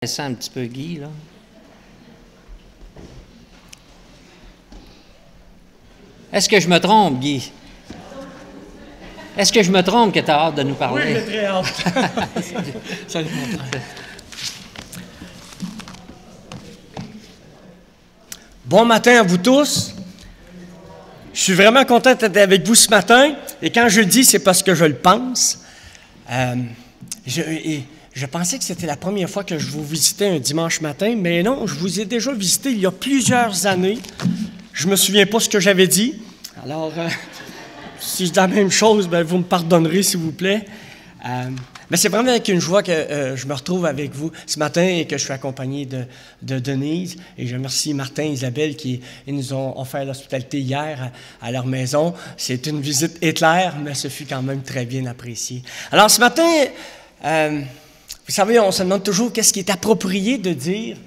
Ça un petit peu Guy, là. Est-ce que je me trompe, Guy? Est-ce que je me trompe que tu as hâte de nous parler? Oui, j'ai très hâte. Salut, mon frère. Bon matin à vous tous. Je suis vraiment content d'être avec vous ce matin. Et quand je le dis, c'est parce que je le pense. Je pensais que c'était la première fois que je vous visitais un dimanche matin, mais non, je vous ai déjà visité il y a plusieurs années. Je me souviens pas ce que j'avais dit. Alors, si je dis la même chose, bien, vous me pardonnerez, s'il vous plaît. Mais c'est vraiment avec une joie que je me retrouve avec vous ce matin et que je suis accompagné de Denise. Et je remercie Martin et Isabelle qui nous ont offert l'hospitalité hier à leur maison. C'est une visite éclair, mais ce fut quand même très bien apprécié. Alors, ce matin, vous savez, on se demande toujours qu'est-ce qui est approprié de dire.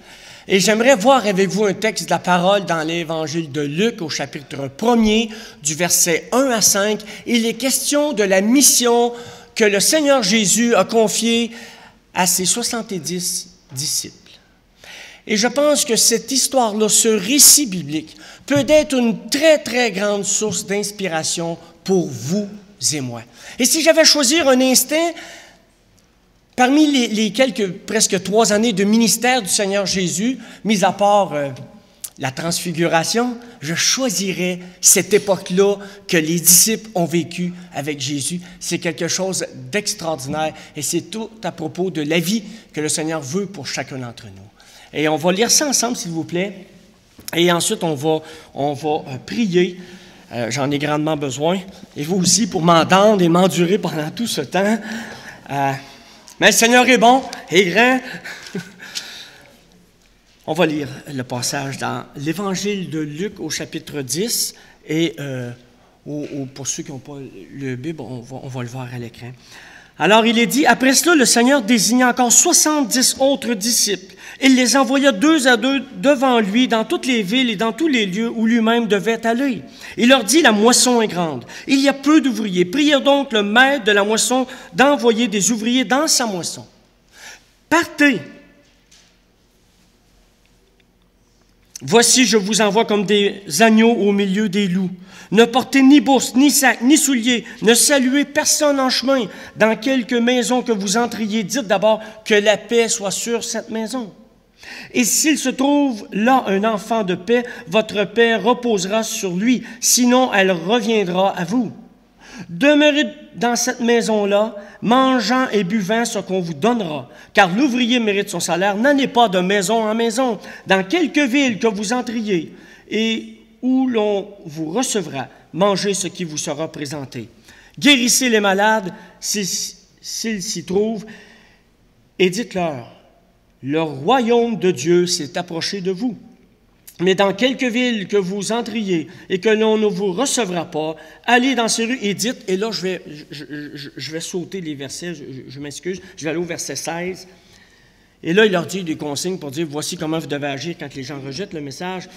Et j'aimerais voir avec vous un texte de la parole dans l'Évangile de Luc au chapitre 1er, du verset 1 à 5. Il est question de la mission que le Seigneur Jésus a confiée à ses 70 disciples. Et je pense que cette histoire-là, ce récit biblique, peut être une très, très grande source d'inspiration pour vous et moi. Et si j'avais choisi un instant, parmi les quelques, presque 3 années de ministère du Seigneur Jésus, mis à part la transfiguration, je choisirais cette époque-là que les disciples ont vécue avec Jésus. C'est quelque chose d'extraordinaire et c'est tout à propos de la vie que le Seigneur veut pour chacun d'entre nous. Et on va lire ça ensemble, s'il vous plaît. Et ensuite, on va prier. J'en ai grandement besoin. Et vous aussi, pour m'entendre et m'endurer pendant tout ce temps. Mais le Seigneur est bon et grand. On va lire le passage dans l'Évangile de Luc au chapitre 10 et pour ceux qui n'ont pas le Bible, on va le voir à l'écran. Alors il est dit, après cela, le Seigneur désigna encore 70 autres disciples. Il les envoya 2 à 2 devant lui dans toutes les villes et dans tous les lieux où lui-même devait aller. Il leur dit, la moisson est grande. Il y a peu d'ouvriers. Priez donc le maître de la moisson d'envoyer des ouvriers dans sa moisson. Partez. Voici, je vous envoie comme des agneaux au milieu des loups. Ne portez ni bourse, ni sac, ni souliers. Ne saluez personne en chemin. Dans quelque maison que vous entriez, dites d'abord que la paix soit sur cette maison. Et s'il se trouve là un enfant de paix, votre paix reposera sur lui. Sinon, elle reviendra à vous. Demeurez dans cette maison-là, mangeant et buvant ce qu'on vous donnera, car l'ouvrier mérite son salaire. N'allez pas de maison en maison, dans quelque ville que vous entriez, et où l'on vous recevra, mangez ce qui vous sera présenté. Guérissez les malades s'ils s'y trouvent, et dites-leur, le royaume de Dieu s'est approché de vous. Mais dans quelque ville que vous entriez et que l'on ne vous recevra pas, allez dans ces rues et dites, et là je vais sauter les versets, je m'excuse, je vais aller au verset 16. Et là, il leur dit des consignes pour dire, voici comment vous devez agir quand les gens rejettent le message.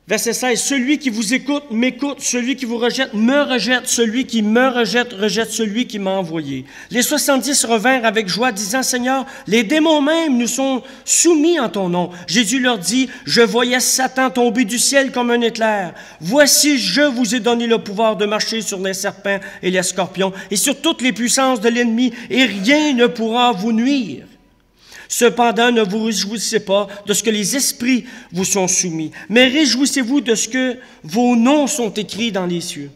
Verset 16, celui qui vous écoute m'écoute, celui qui vous rejette me rejette, celui qui me rejette rejette celui qui m'a envoyé. Les 70 revinrent avec joie, disant, Seigneur, les démons même nous sont soumis en ton nom. Jésus leur dit, je voyais Satan tomber du ciel comme un éclair. Voici, je vous ai donné le pouvoir de marcher sur les serpents et les scorpions et sur toutes les puissances de l'ennemi, et rien ne pourra vous nuire. Cependant, ne vous réjouissez pas de ce que les esprits vous sont soumis, mais réjouissez-vous de ce que vos noms sont écrits dans les cieux.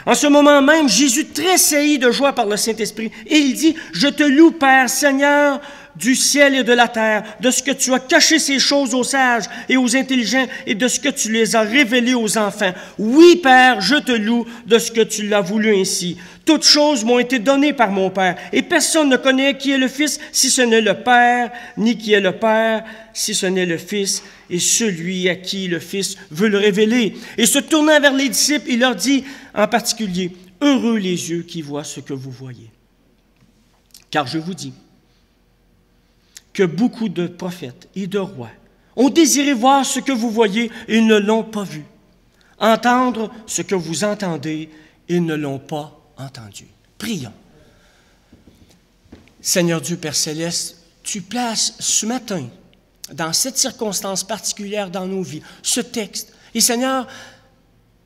En ce moment même, Jésus tressaillit de joie par le Saint-Esprit, et il dit, « Je te loue, Père, Seigneur du ciel et de la terre, de ce que tu as caché ces choses aux sages et aux intelligents, et de ce que tu les as révélées aux enfants. Oui, Père, je te loue de ce que tu l'as voulu ainsi. Toutes choses m'ont été données par mon Père, et personne ne connaît qui est le Fils, si ce n'est le Père, ni qui est le Père, si ce n'est le Fils, et celui à qui le Fils veut le révéler. » Et se tournant vers les disciples, il leur dit en particulier, « Heureux les yeux qui voient ce que vous voyez. Car je vous dis que beaucoup de prophètes et de rois ont désiré voir ce que vous voyez et ne l'ont pas vu, entendre ce que vous entendez et ne l'ont pas entendu. » Prions. Seigneur Dieu, Père Céleste, tu places ce matin, dans cette circonstance particulière dans nos vies, ce texte. Et Seigneur,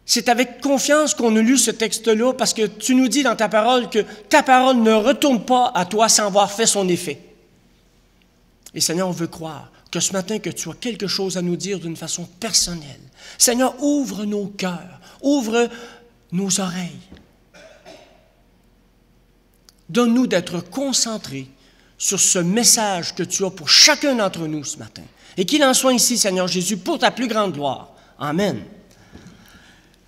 c'est avec confiance qu'on a lu ce texte-là parce que tu nous dis dans ta parole que ta parole ne retourne pas à toi sans avoir fait son effet. Et Seigneur, on veut croire que ce matin, que tu as quelque chose à nous dire d'une façon personnelle. Seigneur, ouvre nos cœurs, ouvre nos oreilles. Donne-nous d'être concentrés sur ce message que tu as pour chacun d'entre nous ce matin. Et qu'il en soit ici, Seigneur Jésus, pour ta plus grande gloire. Amen.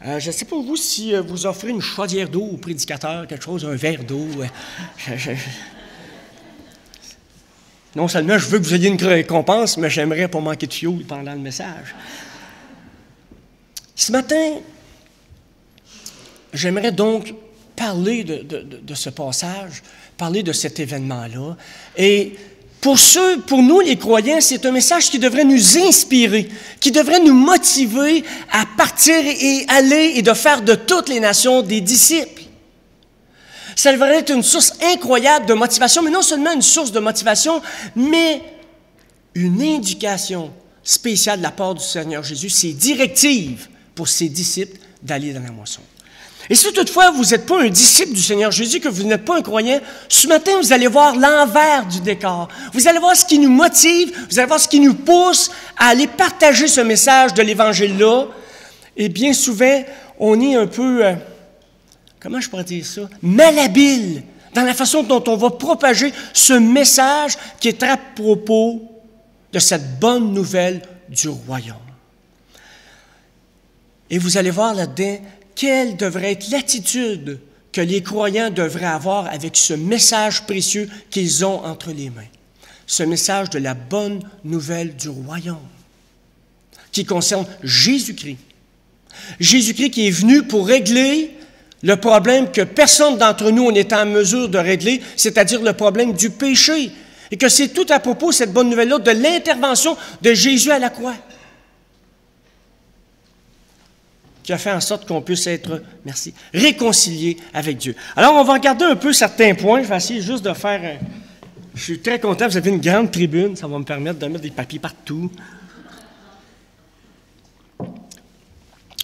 Je ne sais pas vous si vous offrez une chaudière d'eau au prédicateur, quelque chose, un verre d'eau. Non seulement je veux que vous ayez une récompense, mais j'aimerais pas manquer de fioul pendant le message. Ce matin, j'aimerais donc parler de ce passage, parler de cet événement-là. Et pour nous, les croyants, c'est un message qui devrait nous inspirer, qui devrait nous motiver à partir et aller et de faire de toutes les nations des disciples. Ça devrait être une source incroyable de motivation, mais non seulement une source de motivation, mais une indication spéciale de la part du Seigneur Jésus, ses directives pour ses disciples d'aller dans la moisson. Et si toutefois vous n'êtes pas un disciple du Seigneur Jésus, que vous n'êtes pas un croyant, ce matin vous allez voir l'envers du décor. Vous allez voir ce qui nous motive, vous allez voir ce qui nous pousse à aller partager ce message de l'Évangile-là. Et bien souvent, on est un peu, comment je pourrais dire ça, malhabile dans la façon dont on va propager ce message qui est à propos de cette bonne nouvelle du royaume. Et vous allez voir là-dedans quelle devrait être l'attitude que les croyants devraient avoir avec ce message précieux qu'ils ont entre les mains. Ce message de la bonne nouvelle du royaume, qui concerne Jésus-Christ. Jésus-Christ qui est venu pour régler le problème que personne d'entre nous n'est en mesure de régler, c'est-à-dire le problème du péché. Et que c'est tout à propos, cette bonne nouvelle-là, de l'intervention de Jésus à la croix, qui a fait en sorte qu'on puisse être, réconcilié avec Dieu. Alors, on va regarder un peu certains points. Je vais essayer juste de faire... Je suis très content, vous avez une grande tribune. Ça va me permettre de mettre des papiers partout.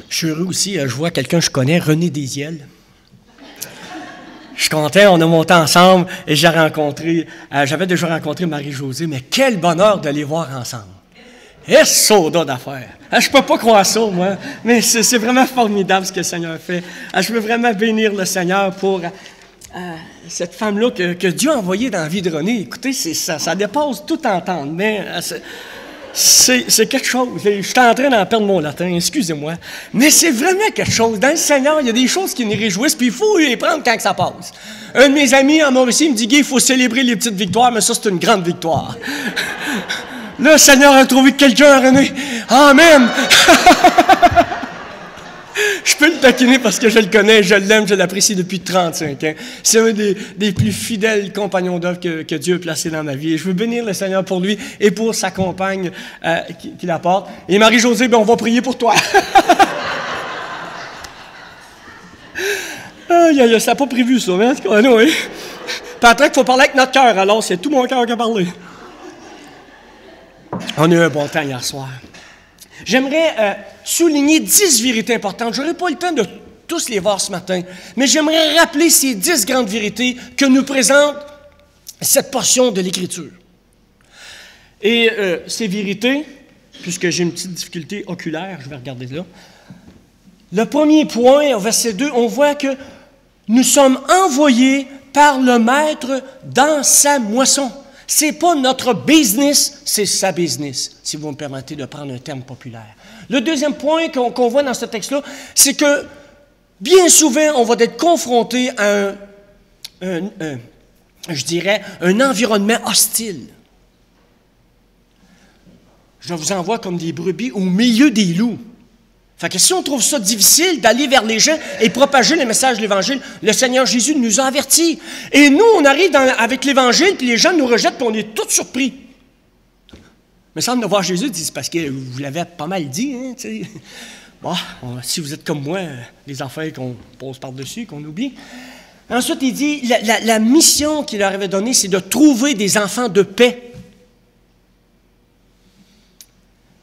Je suis heureux aussi, je vois quelqu'un que je connais, René Desiel. Je suis content, on a monté ensemble et j'avais déjà rencontré Marie-Josée, mais quel bonheur de les voir ensemble. Et soda d'affaires. Je ne peux pas croire ça, moi, mais c'est vraiment formidable ce que le Seigneur fait. Je veux vraiment bénir le Seigneur pour cette femme-là que Dieu a envoyée dans la vie de René. Écoutez, ça dépasse tout entendre, mais c'est quelque chose. Je suis en train d'en perdre mon latin, excusez-moi, mais c'est vraiment quelque chose. Dans le Seigneur, il y a des choses qui nous réjouissent, puis il faut les prendre quand ça passe. Un de mes amis en Mauricie me dit, Guy, il faut célébrer les petites victoires, mais ça, c'est une grande victoire. Là, le Seigneur a trouvé quelqu'un, René. Amen! Je peux le taquiner parce que je le connais, je l'aime, je l'apprécie depuis 35 ans. C'est un des plus fidèles compagnons d'œuvre que Dieu a placé dans ma vie. Et je veux bénir le Seigneur pour lui et pour sa compagne qui l'apporte. Et Marie-Josée, on va prier pour toi. Ça n'a pas prévu ça, mais en tout cas, non, oui. Patrick, il faut parler avec notre cœur, alors c'est tout mon cœur qui a parlé. On a eu un bon temps hier soir. J'aimerais souligner 10 vérités importantes. Je n'aurai pas le temps de tous les voir ce matin, mais j'aimerais rappeler ces 10 grandes vérités que nous présente cette portion de l'Écriture. Et ces vérités, puisque j'ai une petite difficulté oculaire, je vais regarder là. Le premier point, au verset 2, on voit que nous sommes envoyés par le Maître dans sa moisson. Ce n'est pas notre business, c'est sa business, si vous me permettez de prendre un terme populaire. Le deuxième point qu'on voit dans ce texte-là, c'est que bien souvent, on va être confronté à un environnement hostile. Je vous envoie comme des brebis au milieu des loups. Fait que si on trouve ça difficile d'aller vers les gens et propager le message de l'Évangile, le Seigneur Jésus nous a avertis. Et nous, on arrive avec l'Évangile, puis les gens nous rejettent, puis on est tous surpris. Mais sans de voir Jésus, c'est parce que vous l'avez pas mal dit, hein, tu sais. Bon, si vous êtes comme moi, les affaires qu'on pose par-dessus, qu'on oublie. Ensuite, il dit, la mission qu'il leur avait donnée, c'est de trouver des enfants de paix.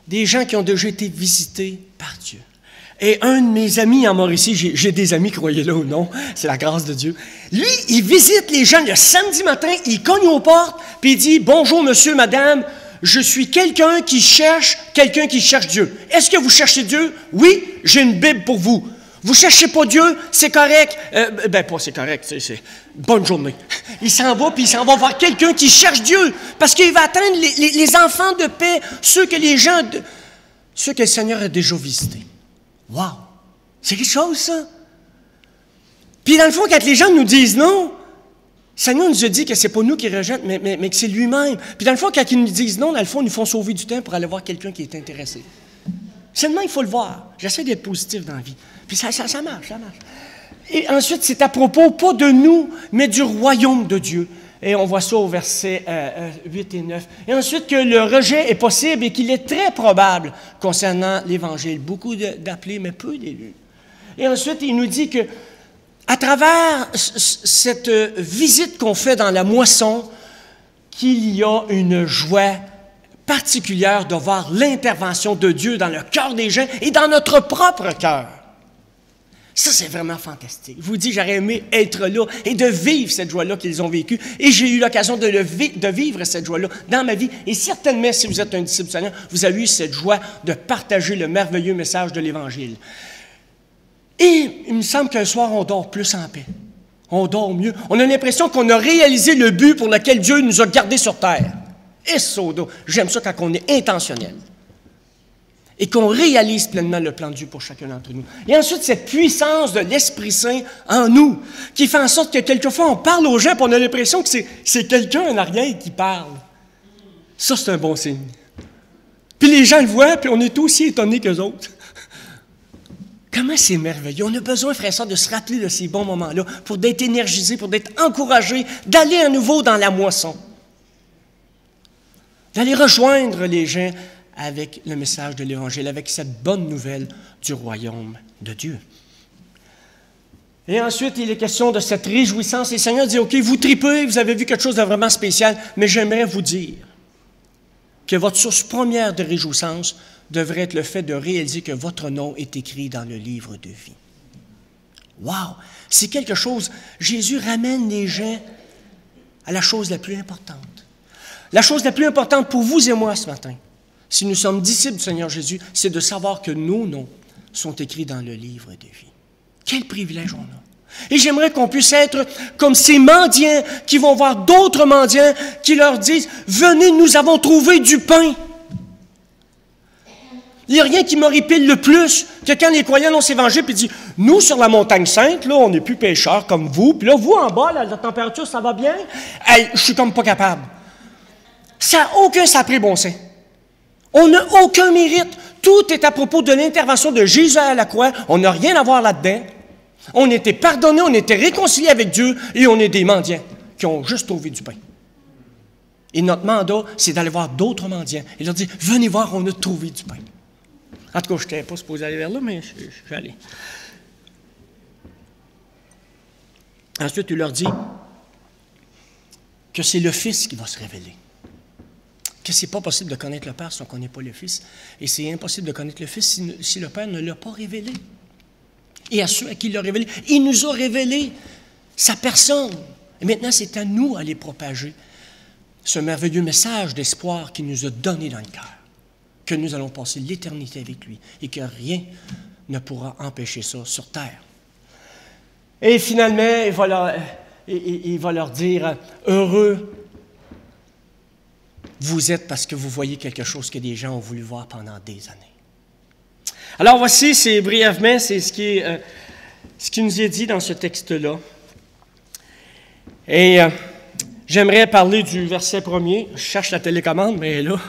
des gens qui ont déjà été visités par Dieu. Et un de mes amis en Mauricie, j'ai des amis, croyez-le ou non, c'est la grâce de Dieu. Lui, il visite les gens le samedi matin, il cogne aux portes, puis il dit « Bonjour, monsieur, madame, je suis quelqu'un qui cherche Dieu. Est-ce que vous cherchez Dieu? Oui, j'ai une Bible pour vous. Vous cherchez pas Dieu, c'est correct. Pas c'est correct, c'est bonne journée. » Il s'en va, puis il s'en va voir quelqu'un qui cherche Dieu, parce qu'il va atteindre les enfants de paix, ceux que le Seigneur a déjà visités. Wow! C'est quelque chose, ça. Puis dans le fond, quand les gens nous disent non, le Seigneur nous a dit que c'est pas nous qui rejettent, mais que c'est lui-même. Puis dans le fond, quand ils nous disent non, dans le fond, ils nous font sauver du temps pour aller voir quelqu'un qui est intéressé. Seulement, il faut le voir. J'essaie d'être positif dans la vie. Puis ça marche. Et ensuite, c'est à propos, pas de nous, mais du royaume de Dieu. Et on voit ça au verset 8 et 9. Et ensuite, que le rejet est possible et qu'il est très probable concernant l'Évangile. Beaucoup d'appelés, mais peu d'élus. Et ensuite, il nous dit que à travers cette visite qu'on fait dans la moisson, qu'il y a une joie particulière de voir l'intervention de Dieu dans le cœur des gens et dans notre propre cœur. Ça, c'est vraiment fantastique. Je vous dis, j'aurais aimé être là et de vivre cette joie-là qu'ils ont vécue. Et j'ai eu l'occasion de vivre cette joie-là dans ma vie. Et certainement, si vous êtes un disciple du Seigneur, vous avez eu cette joie de partager le merveilleux message de l'Évangile. Et il me semble qu'un soir, on dort plus en paix. On dort mieux. On a l'impression qu'on a réalisé le but pour lequel Dieu nous a gardés sur terre. Et sodo, j'aime ça quand on est intentionnel. Et qu'on réalise pleinement le plan de Dieu pour chacun d'entre nous. Et ensuite, cette puissance de l'Esprit Saint en nous, qui fait en sorte que quelquefois, on parle aux gens et on a l'impression que c'est quelqu'un en arrière qui parle. Ça, c'est un bon signe. Puis les gens le voient, puis on est aussi étonnés qu'eux autres. Comment c'est merveilleux. On a besoin, frère et sœurs, de se rappeler de ces bons moments-là pour d'être énergisés, pour d'être encouragés, d'aller à nouveau dans la moisson. D'aller rejoindre les gens avec le message de l'Évangile, avec cette bonne nouvelle du royaume de Dieu. Et ensuite, il est question de cette réjouissance. Et le Seigneur dit, OK, vous tripez, vous avez vu quelque chose de vraiment spécial, mais j'aimerais vous dire que votre source première de réjouissance devrait être le fait de réaliser que votre nom est écrit dans le livre de vie. Wow! C'est quelque chose. Jésus ramène les gens à la chose la plus importante. La chose la plus importante pour vous et moi ce matin, si nous sommes disciples du Seigneur Jésus, c'est de savoir que nos noms sont écrits dans le livre de vie. Quel privilège on a! Et j'aimerais qu'on puisse être comme ces mendiants qui vont voir d'autres mendiants qui leur disent « Venez, nous avons trouvé du pain ». Il n'y a rien qui m'horripile le plus que quand les croyants annoncent l'Évangile et disent « Nous, sur la montagne sainte, là, on n'est plus pécheurs comme vous, puis là, vous en bas, la température, ça va bien? Hey, je suis comme pas capable. » Ça n'a aucun sacré bon sens. On n'a aucun mérite. Tout est à propos de l'intervention de Jésus à la croix. On n'a rien à voir là-dedans. On était pardonnés, on était réconciliés avec Dieu et on est des mendiants qui ont juste trouvé du pain. Et notre mandat, c'est d'aller voir d'autres mendiants et leur dire « Venez voir, on a trouvé du pain. » En tout cas, je n'étais pas supposé aller vers là, mais je suis allé. Ensuite, il leur dit que c'est le Fils qui va se révéler. Que ce n'est pas possible de connaître le Père si on ne connaît pas le Fils. Et c'est impossible de connaître le Fils si le Père ne l'a pas révélé. Et à ceux à qui il l'a révélé, il nous a révélé sa personne. Et maintenant, c'est à nous d'aller propager ce merveilleux message d'espoir qu'il nous a donné dans le cœur. Que nous allons passer l'éternité avec lui et que rien ne pourra empêcher ça sur terre. Et finalement, il va leur dire « Heureux vous êtes parce que vous voyez quelque chose que des gens ont voulu voir pendant des années. » Alors voici, c'est brièvement, c'est ce qui nous est dit dans ce texte-là. Et j'aimerais parler du verset 1er. Je cherche la télécommande, mais elle est là.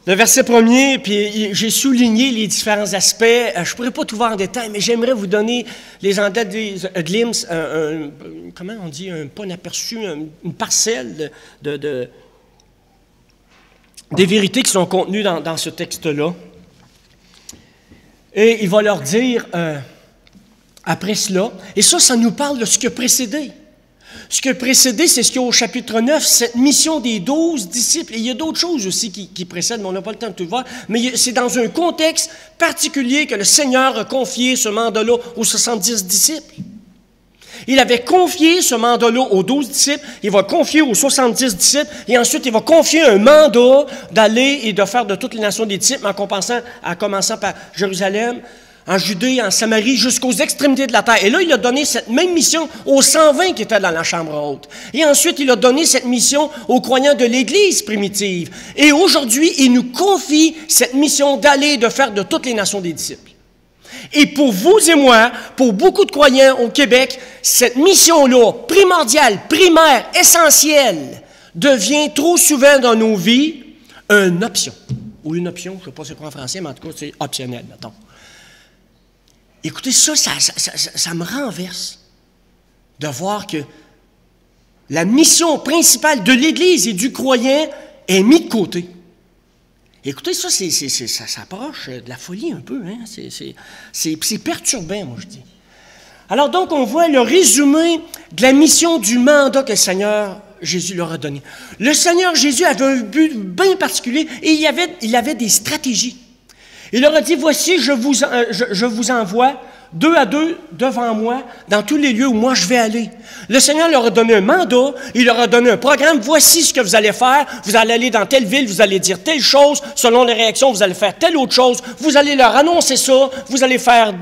Le verset 1er, puis j'ai souligné les différents aspects. Je ne pourrais pas tout voir en détail, mais j'aimerais vous donner les en tête des glimpses, comment on dit, pas un aperçu, une parcelle des vérités qui sont contenues dans ce texte-là. Et il va leur dire, après cela, et ça nous parle de ce qui a précédé. Ce qui a précédé, c'est ce qu'il y a au chapitre 9, cette mission des 12 disciples. Et il y a d'autres choses aussi qui précèdent, mais on n'a pas le temps de tout voir. Mais c'est dans un contexte particulier que le Seigneur a confié ce mandat-là aux 70 disciples. Il avait confié ce mandat-là aux 12 disciples, il va confier aux 70 disciples, et ensuite il va confier un mandat d'aller et de faire de toutes les nations des disciples, en commençant par Jérusalem, en Judée, en Samarie, jusqu'aux extrémités de la terre. Et là, il a donné cette même mission aux 120 qui étaient dans la chambre haute. Et ensuite, il a donné cette mission aux croyants de l'Église primitive. Et aujourd'hui, il nous confie cette mission d'aller et de faire de toutes les nations des disciples. Et pour vous et moi, pour beaucoup de croyants au Québec, cette mission-là, primordiale, primaire, essentielle, devient trop souvent dans nos vies une option. Ou une option, je ne sais pas c'est quoi en français, mais en tout cas, c'est optionnel, mettons. Écoutez, ça me renverse de voir que la mission principale de l'Église et du croyant est mise de côté. Écoutez, ça approche de la folie un peu. Hein? C'est perturbant, moi, je dis. Alors donc, on voit le résumé de la mission du mandat que le Seigneur Jésus leur a donné. Le Seigneur Jésus avait un but bien particulier et il avait des stratégies. Il leur a dit, voici, je vous envoie 2 à 2 devant moi dans tous les lieux où moi je vais aller. Le Seigneur leur a donné un mandat, il leur a donné un programme, voici ce que vous allez faire, vous allez aller dans telle ville, vous allez dire telle chose, selon les réactions, vous allez faire telle autre chose, vous allez leur annoncer ça, vous allez faire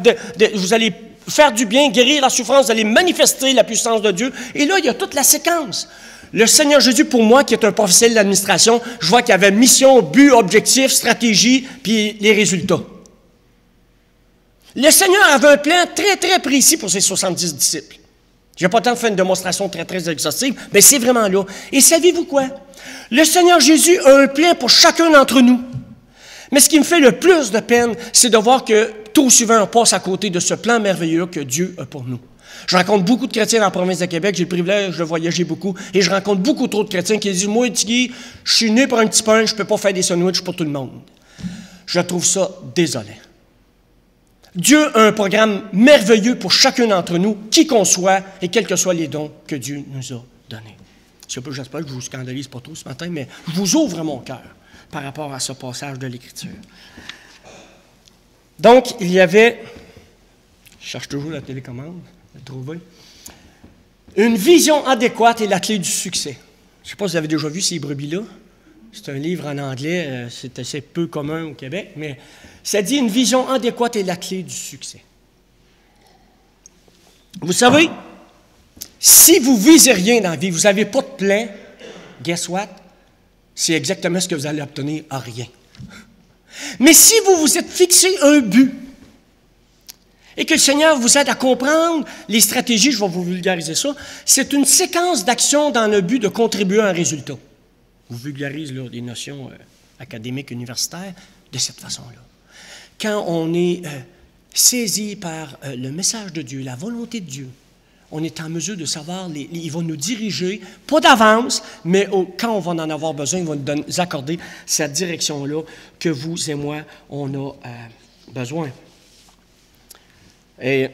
du bien, guérir la souffrance, vous allez manifester la puissance de Dieu. Et là, il y a toute la séquence. Le Seigneur Jésus, pour moi, qui est un professionnel de l'administration, je vois qu'il y avait mission, but, objectif, stratégie, puis les résultats. Le Seigneur avait un plan très, très précis pour ses 70 disciples. Je n'ai pas le temps de faire une démonstration très, très exhaustive, mais c'est vraiment là. Et savez-vous quoi? Le Seigneur Jésus a un plan pour chacun d'entre nous. Mais ce qui me fait le plus de peine, c'est de voir que trop souvent, on passe à côté de ce plan merveilleux que Dieu a pour nous. Je rencontre beaucoup de chrétiens dans la province de Québec, j'ai le privilège de voyager beaucoup, et je rencontre beaucoup trop de chrétiens qui disent « Moi, Tigui, je suis né pour un petit pain, je ne peux pas faire des sandwichs pour tout le monde. » Je trouve ça désolant. Dieu a un programme merveilleux pour chacun d'entre nous, qui qu'on soit, et quels que soient les dons que Dieu nous a donnés. J'espère que je vous scandalise pas trop ce matin, mais je vous ouvre mon cœur par rapport à ce passage de l'Écriture. Donc, il y avait, je cherche toujours la télécommande, trouver. Une vision adéquate est la clé du succès. Je ne sais pas si vous avez déjà vu ces brebis-là. C'est un livre en anglais, c'est assez peu commun au Québec, mais ça dit une vision adéquate est la clé du succès. Vous savez, si vous ne visez rien dans la vie, vous n'avez pas de plan, guess what? C'est exactement ce que vous allez obtenir à rien. Mais si vous vous êtes fixé un but, et que le Seigneur vous aide à comprendre les stratégies, je vais vous vulgariser ça, c'est une séquence d'actions dans le but de contribuer à un résultat. Je vous vulgarise là, des notions académiques, universitaires, de cette façon-là. Quand on est saisi par le message de Dieu, la volonté de Dieu, on est en mesure de savoir, il va nous diriger, pas d'avance, mais quand on va en avoir besoin, il va nous accorder cette direction-là que vous et moi, on a besoin. Et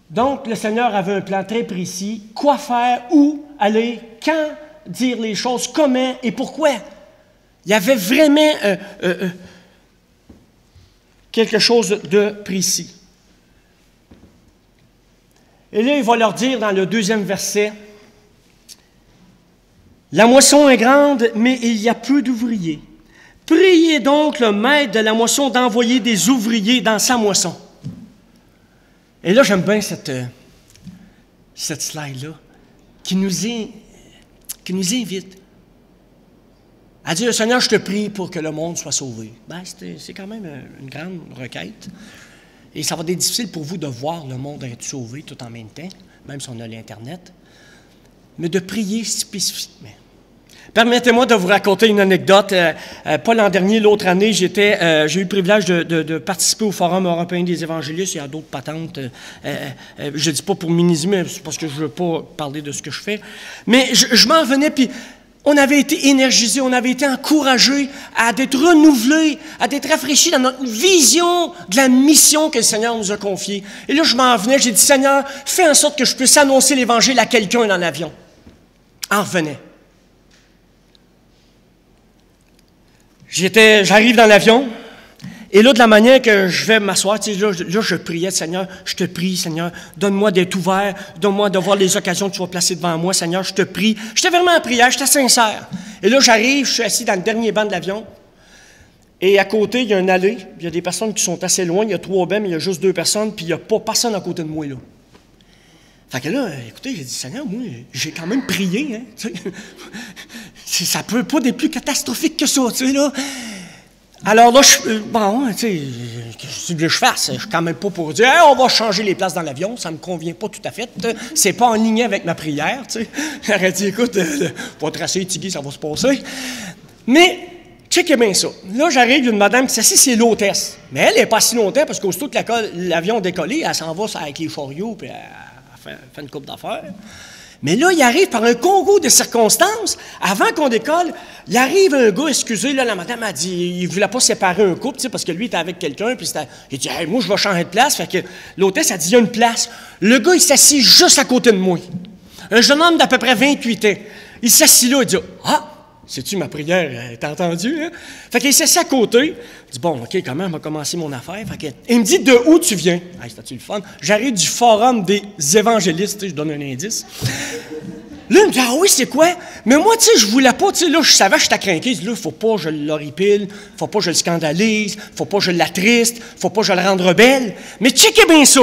donc, le Seigneur avait un plan très précis, quoi faire, où aller, quand dire les choses, comment et pourquoi. Il y avait vraiment quelque chose de précis. Et là, il va leur dire dans le 2e verset, « La moisson est grande, mais il y a peu d'ouvriers. Priez donc le maître de la moisson d'envoyer des ouvriers dans sa moisson. » Et là, j'aime bien cette slide-là, qui nous invite à dire, « Seigneur, je te prie pour que le monde soit sauvé. » Ben, c'est quand même une grande requête. Et ça va être difficile pour vous de voir le monde être sauvé tout en même temps, même si on a l'Internet, mais de prier spécifiquement. Permettez-moi de vous raconter une anecdote. Pas l'an dernier, l'autre année, j'ai eu le privilège de participer au Forum européen des évangélistes. Il y a d'autres patentes. Je ne dis pas pour minimiser, mais c'est parce que je ne veux pas parler de ce que je fais. Mais je m'en venais, puis on avait été énergisés, on avait été encouragés à être renouvelés, à être rafraîchis dans notre vision de la mission que le Seigneur nous a confiée. Et là, je m'en venais, j'ai dit, Seigneur, fais en sorte que je puisse annoncer l'Évangile à quelqu'un dans l'avion. En revenait. J'arrive dans l'avion, et là, de la manière que je vais m'asseoir, tu sais, là, je priais, Seigneur, je te prie, Seigneur, donne-moi d'être ouvert, donne-moi de voir les occasions que tu vas placer devant moi, Seigneur, je te prie. J'étais vraiment en prière, j'étais sincère. Et là, j'arrive, je suis assis dans le dernier banc de l'avion, et à côté, il y a une allée, puis il y a des personnes qui sont assez loin, il y a 3 bancs, mais il y a juste 2 personnes, puis il n'y a pas personne à côté de moi, là. Fait que là, écoutez, j'ai dit, Seigneur, moi, j'ai quand même prié, hein, tu sais. Ça peut pas être plus catastrophique que ça, tu sais, là. Alors là, bon, tu sais, qu'est-ce que je fasse? Je suis quand même pas pour dire, hey, on va changer les places dans l'avion, ça me convient pas tout à fait. C'est pas en ligne avec ma prière, tu sais. J'aurais dit, écoute, pas tracer, Tigui, ça va se passer. Mais, checkez bien ça. Là, j'arrive, il y a une madame qui s'assied, c'est l'hôtesse. Mais elle n'est pas si longtemps, parce qu'aussitôt que l'avion a décollé, elle s'en va avec les chariots, puis elle fait une couple d'affaires. Mais là, il arrive par un concours de circonstances, avant qu'on décolle, il arrive un gars, excusez, là, la madame a dit, il ne voulait pas séparer un couple, tu sais, parce que lui était avec quelqu'un, puis il dit, hey, moi, je vais changer de place. Fait que l'hôtesse a dit, il y a une place. Le gars, il s'assit juste à côté de moi. Un jeune homme d'à peu près 28 ans. Il s'assit là, il dit, ah, sais-tu, ma prière, t'as entendu, hein? Fait qu'il s'assit à côté. Il dit, bon, OK, comment on va commencer mon affaire? Fait que, il me dit, de où tu viens? Hey, c'était-tu le fun? J'arrive du Forum des évangélistes, tu sais, je donne un indice. Là, il me dit, ah oui, c'est quoi? Mais moi, tu sais, je voulais pas, tu sais, là, je savais que j'étais craqué. Là, faut pas que je l'horripile, faut pas que je le scandalise, faut pas que je l'attriste, faut pas que je le rende rebelle. Mais checkez bien ça!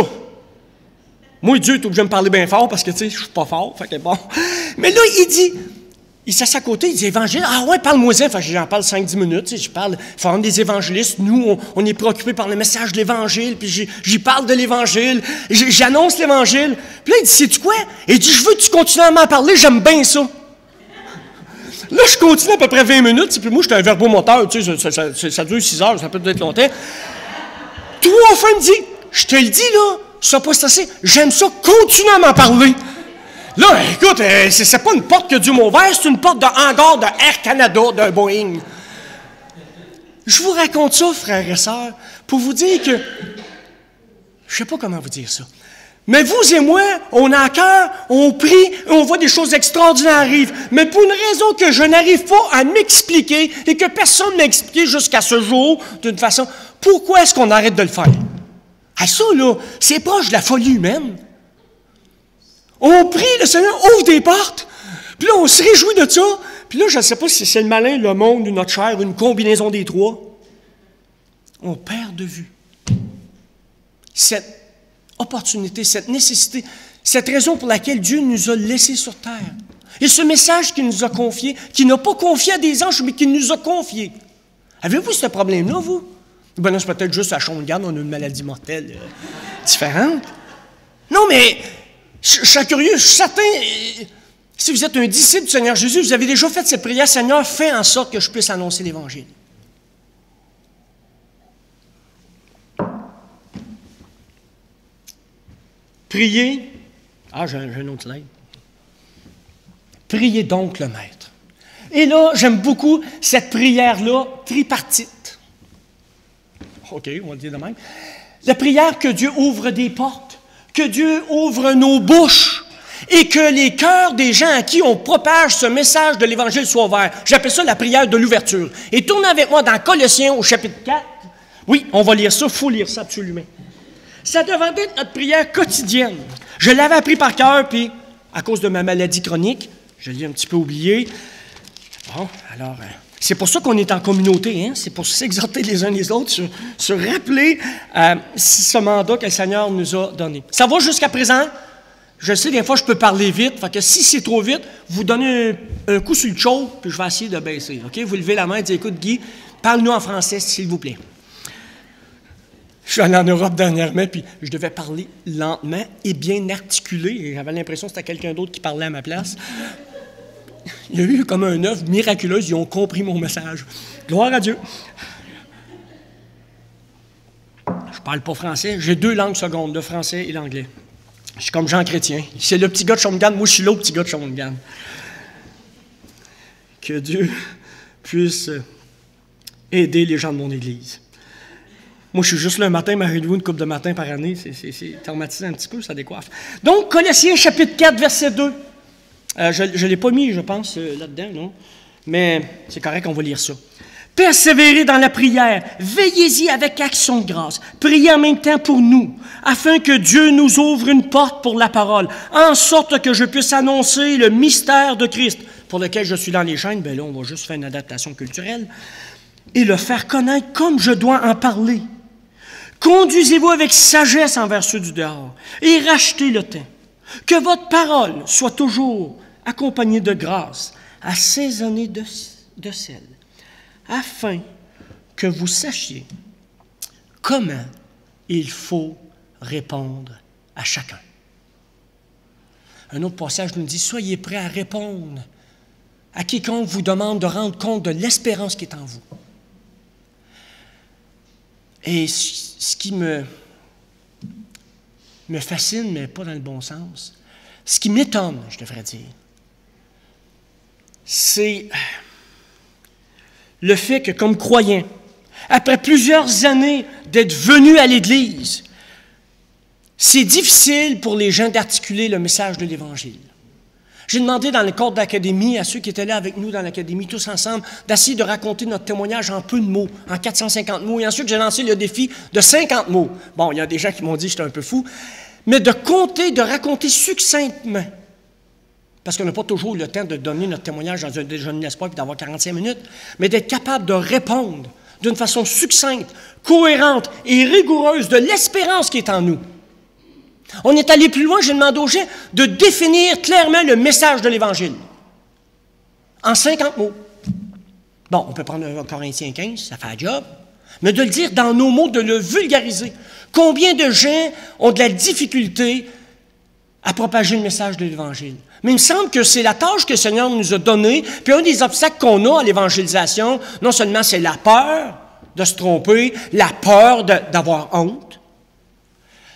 Moi, Dieu, t'es obligé de me parler bien fort parce que, tu sais, je suis pas fort, fait que bon. Mais là, il dit, il s'assied à côté, il dit, Évangile, ah ouais, parle-moi-en. Fait que j'en parle 5-10 minutes, tu sais, je parle, Forum des évangélistes, nous, on est préoccupés par le message de l'Évangile, puis j'y parle de l'Évangile, j'annonce l'Évangile. Puis là, il dit, sais-tu quoi? Il dit, je veux que tu continues à m'en parler, j'aime bien ça. Là, je continue à peu près 20 minutes, puis moi, j'étais un verbomoteur, tu sais, ça dure 6 heures, ça peut être longtemps. 3 fois, il me dit, je te le dis, là, ça pas assez, j'aime ça, continue à m'en parler. Là, écoute, c'est pas une porte que Dieu m'a ouverte, c'est une porte de hangar de Air Canada, d'un Boeing. Je vous raconte ça, frères et sœurs, pour vous dire que, je sais pas comment vous dire ça, mais vous et moi, on a à cœur, on prie, on voit des choses extraordinaires arrivent, mais pour une raison que je n'arrive pas à m'expliquer et que personne ne m'a expliqué jusqu'à ce jour, d'une façon, pourquoi est-ce qu'on arrête de le faire? Ah, ça, là, c'est proche de la folie humaine. On prie, le Seigneur ouvre des portes, puis là, on se réjouit de ça, puis là, je ne sais pas si c'est le malin, le monde, ou notre chair, une combinaison des trois. On perd de vue cette opportunité, cette nécessité, cette raison pour laquelle Dieu nous a laissés sur terre. Et ce message qu'il nous a confié, qu'il n'a pas confié à des anges, mais qu'il nous a confié. Avez-vous ce problème-là, vous? Ben non, c'est peut-être juste à Shawinigan, on a une maladie mortelle différente. Non, mais je suis curieux, je suis certain, si vous êtes un disciple du Seigneur Jésus, vous avez déjà fait cette prière, Seigneur, fais en sorte que je puisse annoncer l'Évangile. Priez. Ah, j'ai un autre slide. Priez donc le Maître. Et là, j'aime beaucoup cette prière-là, tripartite. OK, on va le dire de même. La prière que Dieu ouvre des portes, que Dieu ouvre nos bouches et que les cœurs des gens à qui on propage ce message de l'Évangile soient ouverts. J'appelle ça la prière de l'ouverture. Et tournez avec moi dans Colossiens au chapitre 4. Oui, on va lire ça, il faut lire ça absolument. Ça devrait être notre prière quotidienne. Je l'avais appris par cœur, puis à cause de ma maladie chronique, je l'ai un petit peu oublié. Bon, alors, c'est pour ça qu'on est en communauté, hein? C'est pour s'exhorter les uns les autres, se rappeler ce mandat que le Seigneur nous a donné. Ça va jusqu'à présent? Je sais, des fois, je peux parler vite, fait que si c'est trop vite, vous donnez un coup sur le chaud, puis je vais essayer de baisser, OK? Vous levez la main et dites, écoute, Guy, parle-nous en français, s'il vous plaît. Je suis allé en Europe dernièrement, puis je devais parler lentement et bien articulé, et j'avais l'impression que c'était quelqu'un d'autre qui parlait à ma place. Il y a eu comme un œuvre miraculeuse, ils ont compris mon message. Gloire à Dieu. Je parle pas français, j'ai 2 langues secondes, le français et l'anglais. Je suis comme Jean Chrétien. C'est le petit gars de Shawinigan, moi je suis l'autre petit gars de Shawinigan. Que Dieu puisse aider les gens de mon Église. Moi, je suis juste là un matin, Marie-Lou, une couple de matins par année. C'est traumatisant un petit peu, ça décoiffe. Donc, Colossiens chapitre 4, verset 2. Je ne l'ai pas mis, je pense, là-dedans, non? Mais c'est correct, on va lire ça. Persévérez dans la prière, veillez-y avec action de grâce, priez en même temps pour nous, afin que Dieu nous ouvre une porte pour la parole, en sorte que je puisse annoncer le mystère de Christ, pour lequel je suis dans les chaînes. Bien là, on va juste faire une adaptation culturelle, et le faire connaître comme je dois en parler. Conduisez-vous avec sagesse envers ceux du dehors, et rachetez le temps. Que votre parole soit toujours accompagnée de grâce, assaisonnée de sel, afin que vous sachiez comment il faut répondre à chacun. Un autre passage nous dit, soyez prêts à répondre à quiconque vous demande de rendre compte de l'espérance qui est en vous. Et ce qui me fascine, mais pas dans le bon sens, ce qui m'étonne, je devrais dire, c'est le fait que, comme croyant, après plusieurs années d'être venu à l'Église, c'est difficile pour les gens d'articuler le message de l'Évangile. J'ai demandé dans le cadre d'académie à ceux qui étaient là avec nous dans l'académie, tous ensemble, d'essayer de raconter notre témoignage en peu de mots, en 450 mots. Et ensuite, j'ai lancé le défi de 50 mots. Bon, il y a des gens qui m'ont dit que j'étais un peu fou, mais de raconter succinctement. Parce qu'on n'a pas toujours le temps de donner notre témoignage dans un déjeuner d'espoir et d'avoir 45 minutes, mais d'être capable de répondre d'une façon succincte, cohérente et rigoureuse de l'espérance qui est en nous. On est allé plus loin, j'ai demandé aux gens de définir clairement le message de l'Évangile en 50 mots. Bon, on peut prendre Corinthiens 15, ça fait un job, mais de le dire dans nos mots, de le vulgariser. Combien de gens ont de la difficulté à propager le message de l'Évangile? Mais il me semble que c'est la tâche que le Seigneur nous a donnée, puis un des obstacles qu'on a à l'évangélisation, non seulement c'est la peur de se tromper, la peur d'avoir honte,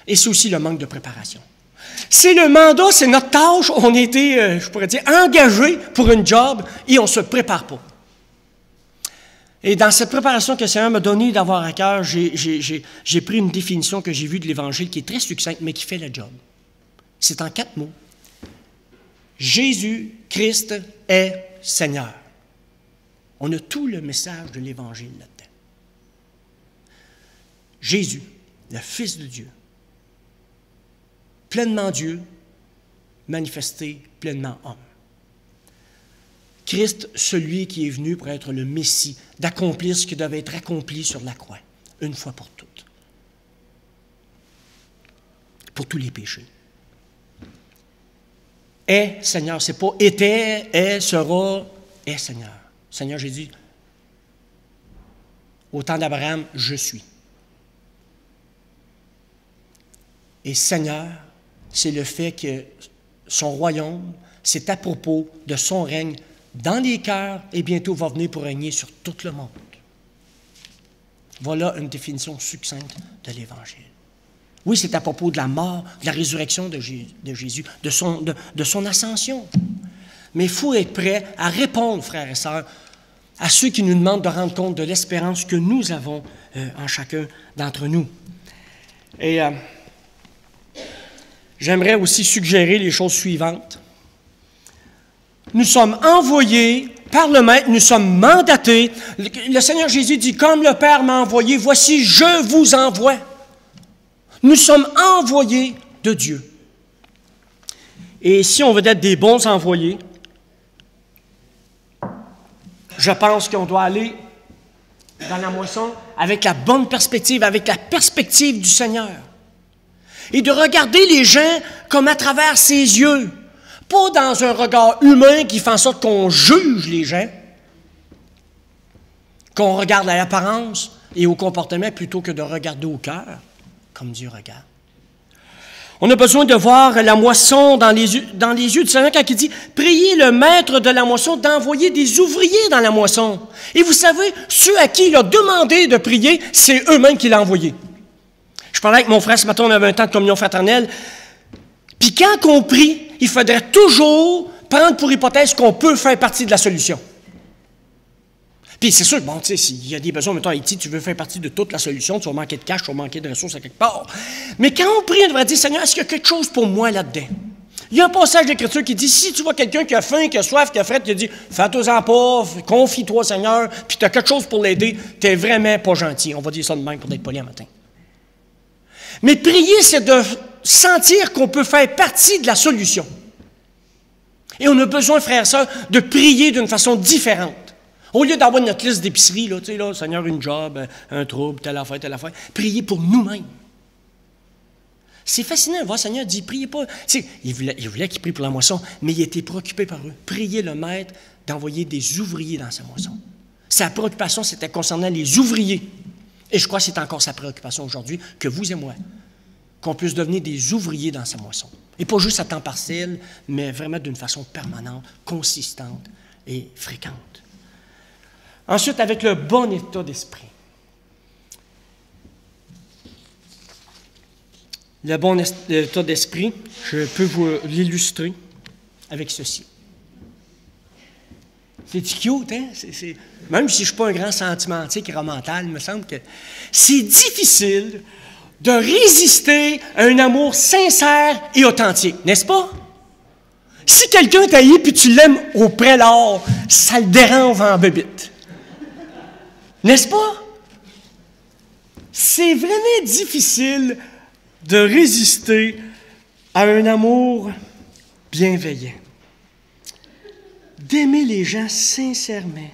et c'est aussi le manque de préparation. C'est le mandat, c'est notre tâche, on a été, je pourrais dire, engagés pour une job et on ne se prépare pas. Et dans cette préparation que le Seigneur m'a donnée d'avoir à cœur, j'ai pris une définition que j'ai vue de l'Évangile qui est très succincte, mais qui fait le job. C'est en 4 mots. Jésus-Christ est Seigneur. On a tout le message de l'Évangile là-dedans. Jésus, le Fils de Dieu, pleinement Dieu, manifesté pleinement homme. Christ, celui qui est venu pour être le Messie, d'accomplir ce qui devait être accompli sur la croix, une fois pour toutes, pour tous les péchés. Est Seigneur, c'est pas était, est, sera, est Seigneur. Seigneur Jésus, au temps d'Abraham, je suis. Et Seigneur, c'est le fait que son royaume, c'est à propos de son règne dans les cœurs et bientôt va venir pour régner sur tout le monde. Voilà une définition succincte de l'Évangile. Oui, c'est à propos de la mort, de la résurrection de Jésus, de son ascension. Mais il faut être prêt à répondre, frères et sœurs, à ceux qui nous demandent de rendre compte de l'espérance que nous avons en chacun d'entre nous. Et j'aimerais aussi suggérer les choses suivantes. Nous sommes envoyés par le Maître, nous sommes mandatés. Le Seigneur Jésus dit, comme le Père m'a envoyé, voici, je vous envoie. Nous sommes envoyés de Dieu. Et si on veut être des bons envoyés, je pense qu'on doit aller dans la moisson avec la bonne perspective, avec la perspective du Seigneur. Et de regarder les gens comme à travers ses yeux, pas dans un regard humain qui fait en sorte qu'on juge les gens, qu'on regarde à l'apparence et au comportement plutôt que de regarder au cœur, comme Dieu regarde. On a besoin de voir la moisson dans les yeux du Seigneur quand il dit « Priez le maître de la moisson d'envoyer des ouvriers dans la moisson. » Et vous savez, ceux à qui il a demandé de prier, c'est eux-mêmes qui l'ont envoyé. Je parlais avec mon frère ce matin, on avait un temps de communion fraternelle. Puis quand on prie, il faudrait toujours prendre pour hypothèse qu'on peut faire partie de la solution. Puis c'est sûr, bon, tu sais, s'il y a des besoins, mettons, à Haïti, tu veux faire partie de toute la solution, tu vas manquer de cash, tu vas manquer de ressources à quelque part. Mais quand on prie, on devrait dire, Seigneur, est-ce qu'il y a quelque chose pour moi là-dedans? Il y a un passage d'Écriture qui dit, si tu vois quelqu'un qui a faim, qui a soif, qui a fret, qui a dit, fais-toi-en pas, confie-toi, Seigneur, puis tu as quelque chose pour l'aider, tu n'es vraiment pas gentil. On va dire ça de même pour être poli un matin. Mais prier, c'est de sentir qu'on peut faire partie de la solution. Et on a besoin, frères et sœurs, de prier d'une façon différente. Au lieu d'avoir notre liste d'épicerie, là, tu sais, là, Seigneur, une job, un trouble, telle affaire, priez pour nous-mêmes. C'est fascinant de voir, Seigneur dit, priez pas. Tu sais, il voulait qu'il prie pour la moisson, mais il était préoccupé par eux. Priez le maître d'envoyer des ouvriers dans sa moisson. Sa préoccupation, c'était concernant les ouvriers. Et je crois que c'est encore sa préoccupation aujourd'hui, que vous et moi, qu'on puisse devenir des ouvriers dans sa moisson. Et pas juste à temps partiel, mais vraiment d'une façon permanente, consistante et fréquente. Ensuite, avec le bon état d'esprit. Le bon état d'esprit, je peux vous l'illustrer avec ceci. C'est cute, hein? Même si je ne suis pas un grand sentimentique et romantal, il me semble que c'est difficile de résister à un amour sincère et authentique, n'est-ce pas? Si quelqu'un t'a haï puis tu l'aimes au prélat, ça le dérange en bébite. N'est-ce pas? C'est vraiment difficile de résister à un amour bienveillant. D'aimer les gens sincèrement,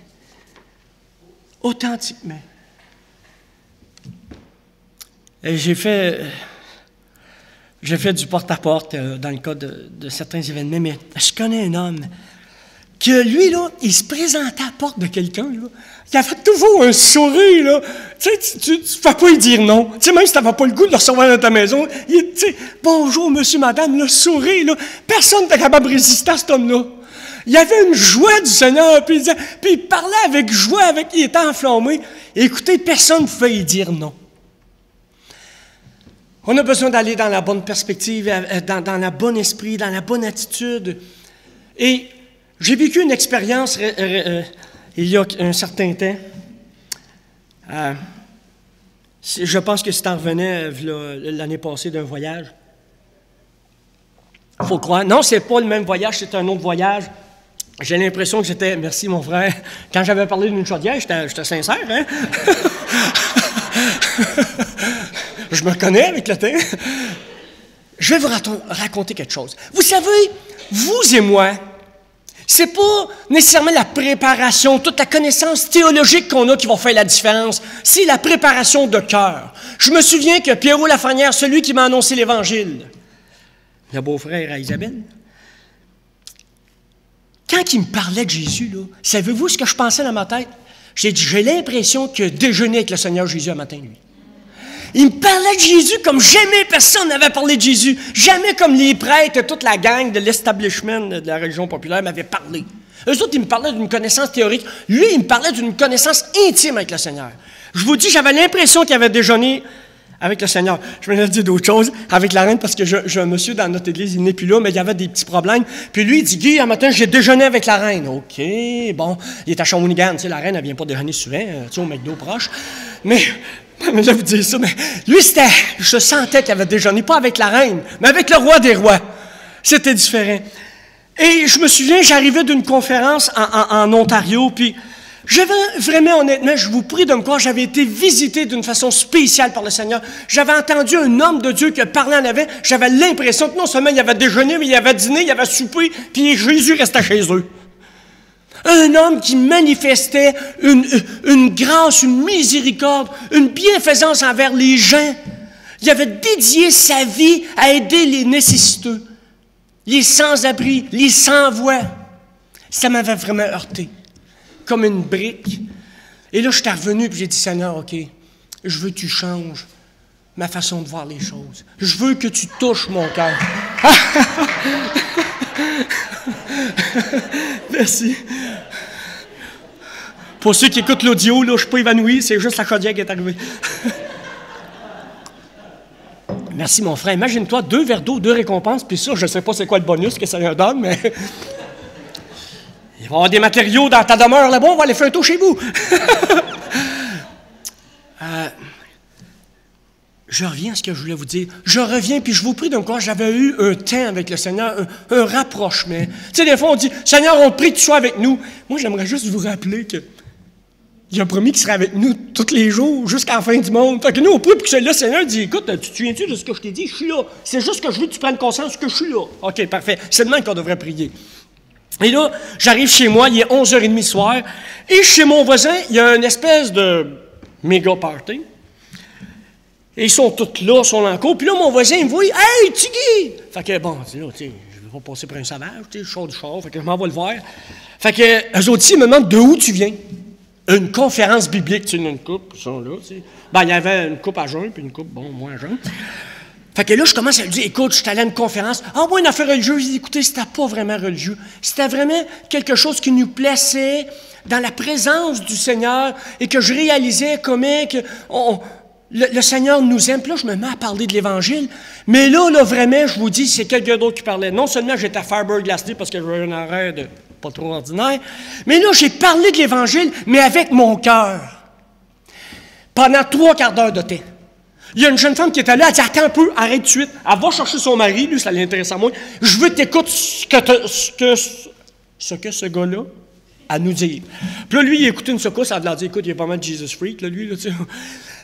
authentiquement. J'ai fait du porte-à-porte dans le cas de certains événements, mais je connais un homme que lui, là, il se présentait à la porte de quelqu'un, là. Il avait toujours un sourire, là. Tu sais, tu ne fais pas lui dire non. Tu sais, même si tu n'avais pas le goût de le recevoir dans ta maison, tu sais, bonjour, monsieur, madame, le sourire, là. Personne n'était capable de résister à cet homme-là. Il y avait une joie du Seigneur, puis il parlait avec joie, il était enflammé. Et écoutez, personne ne pouvait y dire non. On a besoin d'aller dans la bonne perspective, dans le bon esprit, dans la bonne attitude. Et j'ai vécu une expérience il y a un certain temps. Je pense que c'est en revenant l'année passée d'un voyage. Il faut croire. Non, c'est pas le même voyage, c'est un autre voyage. J'ai l'impression que j'étais... Merci, mon frère. Quand j'avais parlé d'une chaudière, j'étais sincère, hein? Je me connais avec le temps. Je vais vous raconter quelque chose. Vous savez, vous et moi, c'est pas nécessairement la préparation, toute la connaissance théologique qu'on a qui va faire la différence. C'est la préparation de cœur. Je me souviens que Pierrot Lafrenière, celui qui m'a annoncé l'Évangile, le beau-frère à Isabelle, quand il me parlait de Jésus, là, savez-vous ce que je pensais dans ma tête? J'ai dit, j'ai l'impression qu'il a déjeuné avec le Seigneur Jésus un matin, lui. Il me parlait de Jésus comme jamais personne n'avait parlé de Jésus. Jamais comme les prêtres, toute la gang de l'establishment de la religion populaire m'avait parlé. Eux autres, ils me parlaient d'une connaissance théorique. Lui, il me parlait d'une connaissance intime avec le Seigneur. Je vous dis, j'avais l'impression qu'il avait déjeuné avec le Seigneur. Je me dit d'autres choses avec la reine parce que j'ai un monsieur dans notre église, il n'est plus là, mais il y avait des petits problèmes. Puis lui, il dit, Guy, un matin, j'ai déjeuné avec la reine. OK, bon, il est à Shawinigan, tu sais, la reine, elle ne vient pas déjeuner souvent, tu sais, au McDo proche. Mais je vais vous dire ça, mais lui, je sentais qu'il avait déjeuné, pas avec la reine, mais avec le roi des rois. C'était différent. Et je me souviens, j'arrivais d'une conférence en Ontario, puis j'avais vraiment, honnêtement, je vous prie de me croire, j'avais été visité d'une façon spéciale par le Seigneur. J'avais entendu un homme de Dieu qui parlait en avant. J'avais l'impression que non seulement il avait déjeuné, mais il avait dîné, il avait soupé, puis Jésus restait chez eux. Un homme qui manifestait une grâce, une miséricorde, une bienfaisance envers les gens. Il avait dédié sa vie à aider les nécessiteux, les sans-abri, les sans-voix. Ça m'avait vraiment heurté, comme une brique. Et là, je suis revenu et j'ai dit, Seigneur, OK, je veux que tu changes ma façon de voir les choses. Je veux que tu touches mon cœur. Merci. Pour ceux qui écoutent l'audio, là, je ne suis pas évanoui, c'est juste la chaudière qui est arrivée. Merci, mon frère. Imagine-toi, 2 verres d'eau, 2 récompenses, puis ça, je ne sais pas c'est quoi le bonus que ça leur donne, mais... Il va y avoir des matériaux dans ta demeure là-bas, on va aller faire un tour chez vous. Je reviens à ce que je voulais vous dire. Je reviens, puis je vous prie de me croire, j'avais eu un temps avec le Seigneur, un rapprochement. Tu sais, des fois, on dit, Seigneur, on prie que tu sois avec nous. Moi, j'aimerais juste vous rappeler que il a promis qu'il serait avec nous tous les jours, jusqu'à la fin du monde. Fait que nous, on prie pour que le Seigneur dit, écoute, tu te souviens-tu de ce que je t'ai dit? Je suis là. C'est juste que je veux que tu prennes conscience que je suis là. OK, parfait. C'est demain qu'on devrait prier. Et là, j'arrive chez moi, il est 11h30 soir, et chez mon voisin, il y a une espèce de méga party. Et ils sont tous là, ils sont en cours. Puis là, mon voisin, il me voit, « Hey, Tiggy! » Fait que, bon, tu sais, je ne vais pas passer pour un sauvage, tu sais, je sors du char, fait que je m'en vais le voir. Fait que, eux autres, ils me demandent de où tu viens. Une conférence biblique, tu sais, une coupe, ils sont là, tu sais. Ben, il y avait une coupe à jeun, puis une coupe, bon, moins à jeun. Fait que là, je commence à lui dire, écoute, je suis allé à une conférence. Ah, moi, une affaire religieuse. Il dit, écoutez, c'était pas vraiment religieux. C'était vraiment quelque chose qui nous plaçait dans la présence du Seigneur et que je réalisais comment que le Seigneur nous aime. Puis là, je me mets à parler de l'Évangile. Mais là, vraiment, je vous dis, c'est quelqu'un d'autre qui parlait. Non seulement j'étais à Fairburg Lastley parce que j'avais un horaire de pas trop ordinaire, mais là, j'ai parlé de l'Évangile, mais avec mon cœur. Pendant 3 quarts d'heure de temps. Il y a une jeune femme qui était là, elle dit, attends un peu, arrête tout de suite. Elle va chercher son mari, lui, ça l'intéresse à moi. Je veux t'écouter ce que ce gars-là a nous dire. Puis là, lui, il écoutait une secousse, ça a dit, écoute, il est pas mal de Jesus freak, là, lui, là, tu sais.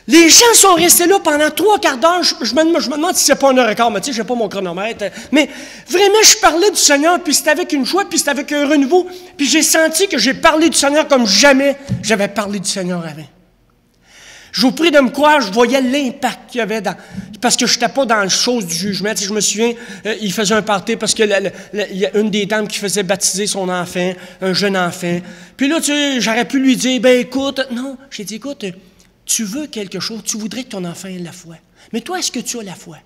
Les gens sont restés là pendant 3 quarts d'heure. Je me demande si c'est pas 1h15, mais tu sais, j'ai pas mon chronomètre. Mais vraiment, je parlais du Seigneur, puis c'était avec une joie, puis c'était avec un renouveau. Puis j'ai senti que j'ai parlé du Seigneur comme jamais j'avais parlé du Seigneur avant. Je vous prie de me croire, je voyais l'impact qu'il y avait parce que je n'étais pas dans la chose du jugement. Tu sais, je me souviens, il faisait un party parce que il y a une des dames qui faisait baptiser son enfant, un jeune enfant. Puis là, tu sais, j'aurais pu lui dire, ben écoute, non, j'ai dit, écoute, tu veux quelque chose, tu voudrais que ton enfant ait la foi. Mais toi, est-ce que tu as la foi?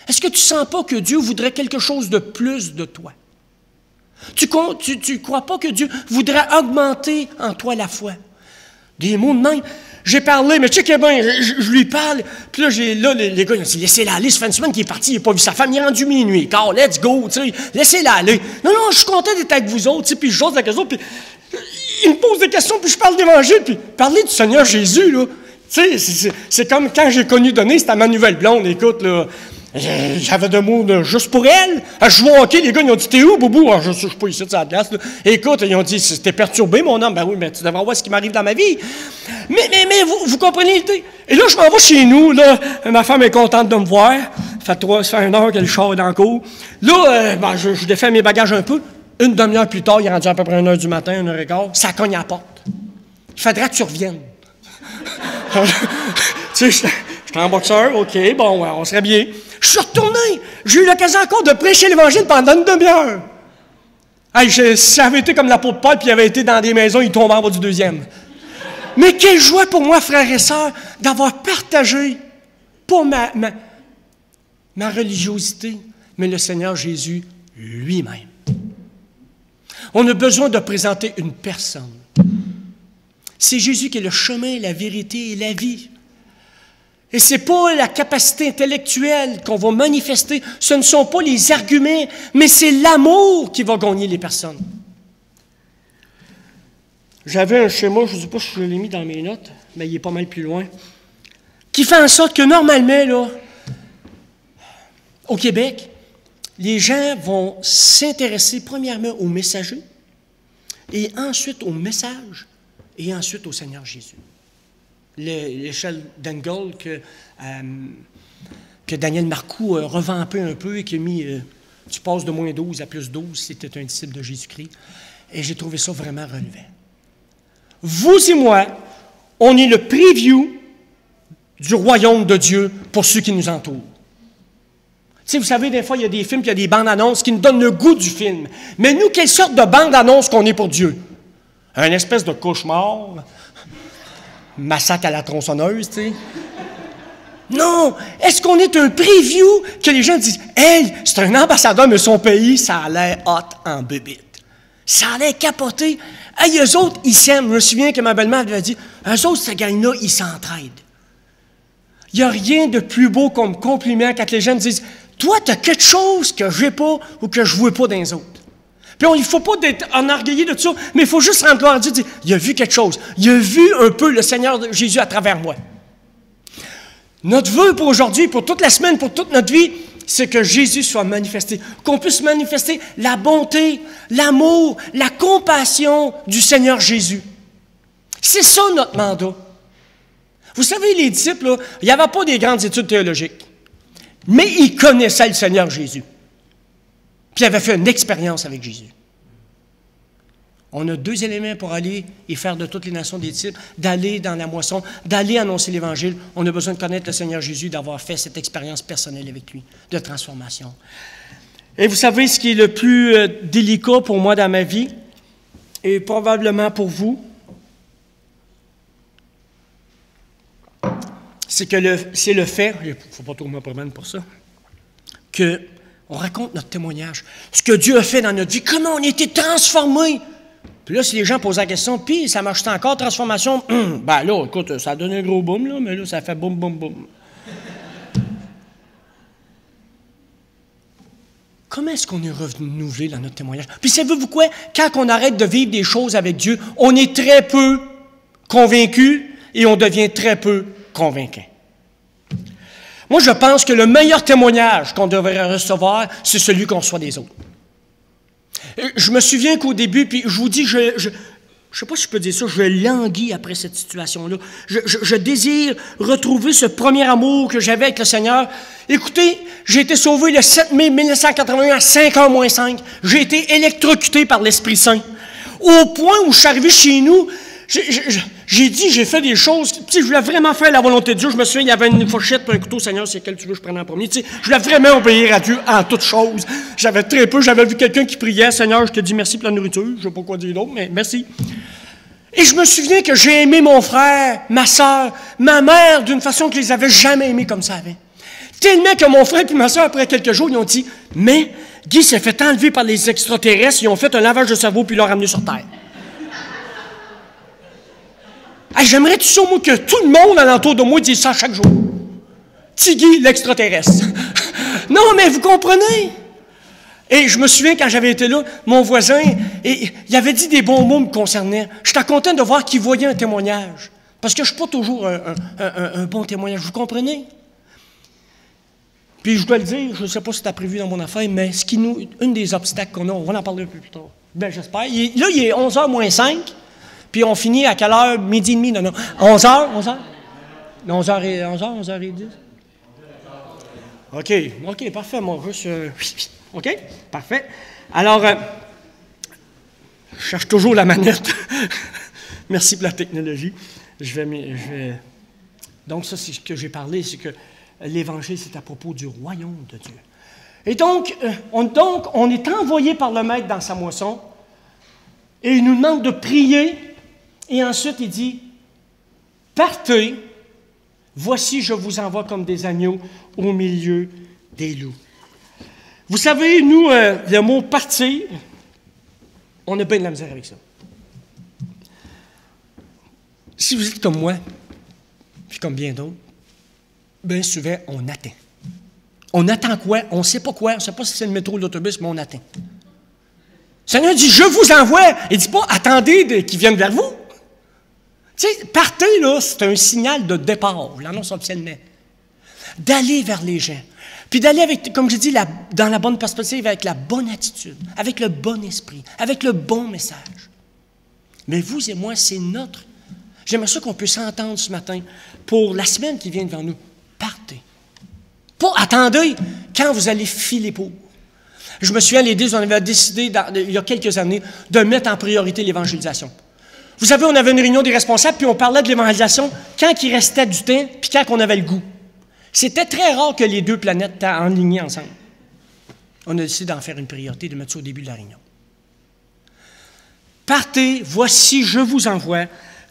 Est-ce que tu ne sens pas que Dieu voudrait quelque chose de plus de toi? Tu ne crois pas que Dieu voudrait augmenter en toi la foi? Des mots de même. J'ai parlé, mais tu sais que bien, je lui parle. Puis là, les gars, ils ont dit, laissez-la aller. Ça fait une semaine qu'il est parti, il n'a pas vu sa femme, il est rendu minuit. Car, let's go, tu sais, laissez-la aller. Non, je suis content d'être avec vous autres, tu sais, puis je jase avec eux autres, puis ils me posent des questions, puis je parle d'évangile, puis parler du Seigneur Jésus, là. Tu sais, c'est comme quand j'ai connu Denis, c'était ma nouvelle blonde, écoute, là. J'avais de mots juste pour elle. Je joue au hockey, les gars, ils ont dit, t'es où, Boubou? Je suis pas ici, c'est à la glace. Écoute, ils ont dit, t'es perturbé, mon homme. Ben oui, mais tu devrais voir ce qui m'arrive dans ma vie. Mais vous comprenez l'idée? Et là, je m'en vais chez nous, là. Ma femme est contente de me voir. Ça fait 1 heure que le char est dans le cours. Là, je défais mes bagages un peu. Une demi-heure plus tard, il est rendu à peu près 1h du matin, 1h15. Ça cogne à la porte. Il faudrait que tu reviennes. Tu sais, j'étais en boxeur, OK, bon, ouais, on serait bien. Je suis retourné. J'ai eu l'occasion encore de prêcher l'Évangile pendant une demi-heure. Hey, si ça avait été comme l'apôtre Paul, puis il avait été dans des maisons, il tombait en bas du 2e. Mais quelle joie pour moi, frères et sœurs, d'avoir partagé, pas ma religiosité, mais le Seigneur Jésus lui-même. On a besoin de présenter une personne. C'est Jésus qui est le chemin, la vérité et la vie. Et ce n'est pas la capacité intellectuelle qu'on va manifester, ce ne sont pas les arguments, mais c'est l'amour qui va gagner les personnes. J'avais un schéma, je ne sais pas si je l'ai mis dans mes notes, mais il est pas mal plus loin, qui fait en sorte que normalement, là, au Québec, les gens vont s'intéresser premièrement aux messagers, et ensuite au message, et ensuite au Seigneur Jésus. L'échelle d'Engel que Daniel Marcoux a revampé un peu et qui a mis tu passes de moins 12 à plus 12 si tu es un disciple de Jésus-Christ. Et j'ai trouvé ça vraiment relevant. Vous et moi, on est le preview du royaume de Dieu pour ceux qui nous entourent. Tu sais, vous savez, des fois, il y a des films, puis il y a des bandes-annonces qui nous donnent le goût du film. Mais nous, quelle sorte de bande-annonce qu'on est pour Dieu? Un espèce de cauchemar, massacre à la tronçonneuse, tu sais. Non! Est-ce qu'on est un preview que les gens disent « Hey, c'est un ambassadeur, mais son pays, ça a l'air hot en bébite. Ça a l'air capoté. Hey, eux autres, ils s'aiment. » Je me souviens que ma belle-mère lui a dit « Eux autres, cette gang-là, ils s'entraident. » Il n'y a rien de plus beau comme compliment quand les gens me disent « Toi, tu as quelque chose que je n'ai pas ou que je ne vois pas dans les autres. » Puis il ne faut pas être enorgueilli de tout ça, mais il faut juste rendre gloire à Dieu et dire, il a vu quelque chose. Il a vu un peu le Seigneur Jésus à travers moi. Notre vœu pour aujourd'hui, pour toute la semaine, pour toute notre vie, c'est que Jésus soit manifesté, qu'on puisse manifester la bonté, l'amour, la compassion du Seigneur Jésus. C'est ça notre mandat. Vous savez, les disciples, là, il n'y avait pas des grandes études théologiques, mais ils connaissaient le Seigneur Jésus. Puis ils avaient fait une expérience avec Jésus. On a 2 éléments pour aller et faire de toutes les nations des disciples, d'aller dans la moisson, d'aller annoncer l'Évangile. On a besoin de connaître le Seigneur Jésus, d'avoir fait cette expérience personnelle avec lui, de transformation. Et vous savez ce qui est le plus délicat pour moi dans ma vie, et probablement pour vous, c'est le fait, il ne faut pas trop me promène pour ça, qu'on raconte notre témoignage, ce que Dieu a fait dans notre vie, comment on a été transformés. Puis là, si les gens posent la question, puis ça marche encore, transformation? Ben là, écoute, ça a donné un gros boom, là, mais là, ça fait boum, boum, boum. Comment est-ce qu'on est renouvelé dans notre témoignage? Puis savez-vous quoi? Quand on arrête de vivre des choses avec Dieu, on est très peu convaincu et on devient très peu convaincant. Moi, je pense que le meilleur témoignage qu'on devrait recevoir, c'est celui qu'on reçoit des autres. Je me souviens qu'au début, puis je vous dis, je ne sais pas si je peux dire ça, je languis après cette situation-là. Je désire retrouver ce premier amour que j'avais avec le Seigneur. Écoutez, j'ai été sauvé le 7 mai 1981 à 5h moins 5. J'ai été électrocuté par l'Esprit Saint. Au point où je suis arrivé chez nous, j'ai fait des choses, tu sais, je voulais vraiment faire la volonté de Dieu. Je me souviens, il y avait une fourchette et un couteau, Seigneur, c'est quel tu veux que je prenne en premier. Tu sais, je voulais vraiment obéir à Dieu en toutes choses. J'avais très peu, j'avais vu quelqu'un qui priait, Seigneur, je te dis merci pour la nourriture, je ne sais pas quoi dire d'autre, mais merci. Et je me souviens que j'ai aimé mon frère, ma soeur, ma mère d'une façon que je les avais jamais aimés comme ça avant. Tellement que mon frère et ma soeur, après quelques jours, ils ont dit, mais Guy s'est fait enlever par les extraterrestres, ils ont fait un lavage de cerveau puis ils l'ont ramené sur Terre. Hey, j'aimerais tout ça, moi, que tout le monde alentour de moi dise ça chaque jour. Tigui, l'extraterrestre. Non, mais vous comprenez? Et je me souviens, quand j'avais été là, mon voisin, il avait dit des bons mots me concernant. J'étais content de voir qu'il voyait un témoignage. Parce que je ne suis pas toujours un bon témoignage, vous comprenez? Puis je dois le dire, je ne sais pas si c'était prévu dans mon affaire, mais une des obstacles qu'on a, on va en parler un peu plus tard. Bien, j'espère. Là, il est 11h moins 5. Puis on finit à quelle heure? Midi et demi? Non. 11h? 11h10? OK, parfait. Moi, juste... OK, parfait. Alors, je cherche toujours la manette. Merci pour la technologie. Donc, ça, c'est ce que j'ai parlé, c'est que l'Évangile, c'est à propos du royaume de Dieu. Et donc, on est envoyé par le Maître dans sa moisson, et il nous demande de prier. Et ensuite, il dit, « Partez, voici je vous envoie comme des agneaux au milieu des loups. » Vous savez, nous, le mot « partir », on a bien de la misère avec ça. Si vous êtes comme moi, puis comme bien d'autres, bien souvent, on attend. On attend quoi? On ne sait pas quoi. On ne sait pas si c'est le métro ou l'autobus, mais on attend. Le Seigneur dit, « Je vous envoie. » Il ne dit pas, « Attendez qu'ils viennent vers vous. » Tu sais, partez, là, c'est un signal de départ, je l'annonce officiellement. D'aller vers les gens. Puis d'aller avec, comme je dis, dans la bonne perspective, avec la bonne attitude, avec le bon esprit, avec le bon message. Mais vous et moi, c'est notre... J'aimerais ça qu'on puisse s'entendre ce matin pour la semaine qui vient devant nous. Partez. Pas attendez quand vous allez filer pour. Je me souviens, les deux, on avait décidé, il y a quelques années, de mettre en priorité l'évangélisation. Vous savez, on avait une réunion des responsables, puis on parlait de l'évangélisation quand il restait du temps, puis quand on avait le goût. C'était très rare que les deux planètes étaient enlignées ensemble. On a décidé d'en faire une priorité, de mettre ça au début de la réunion. Partez, voici, je vous envoie,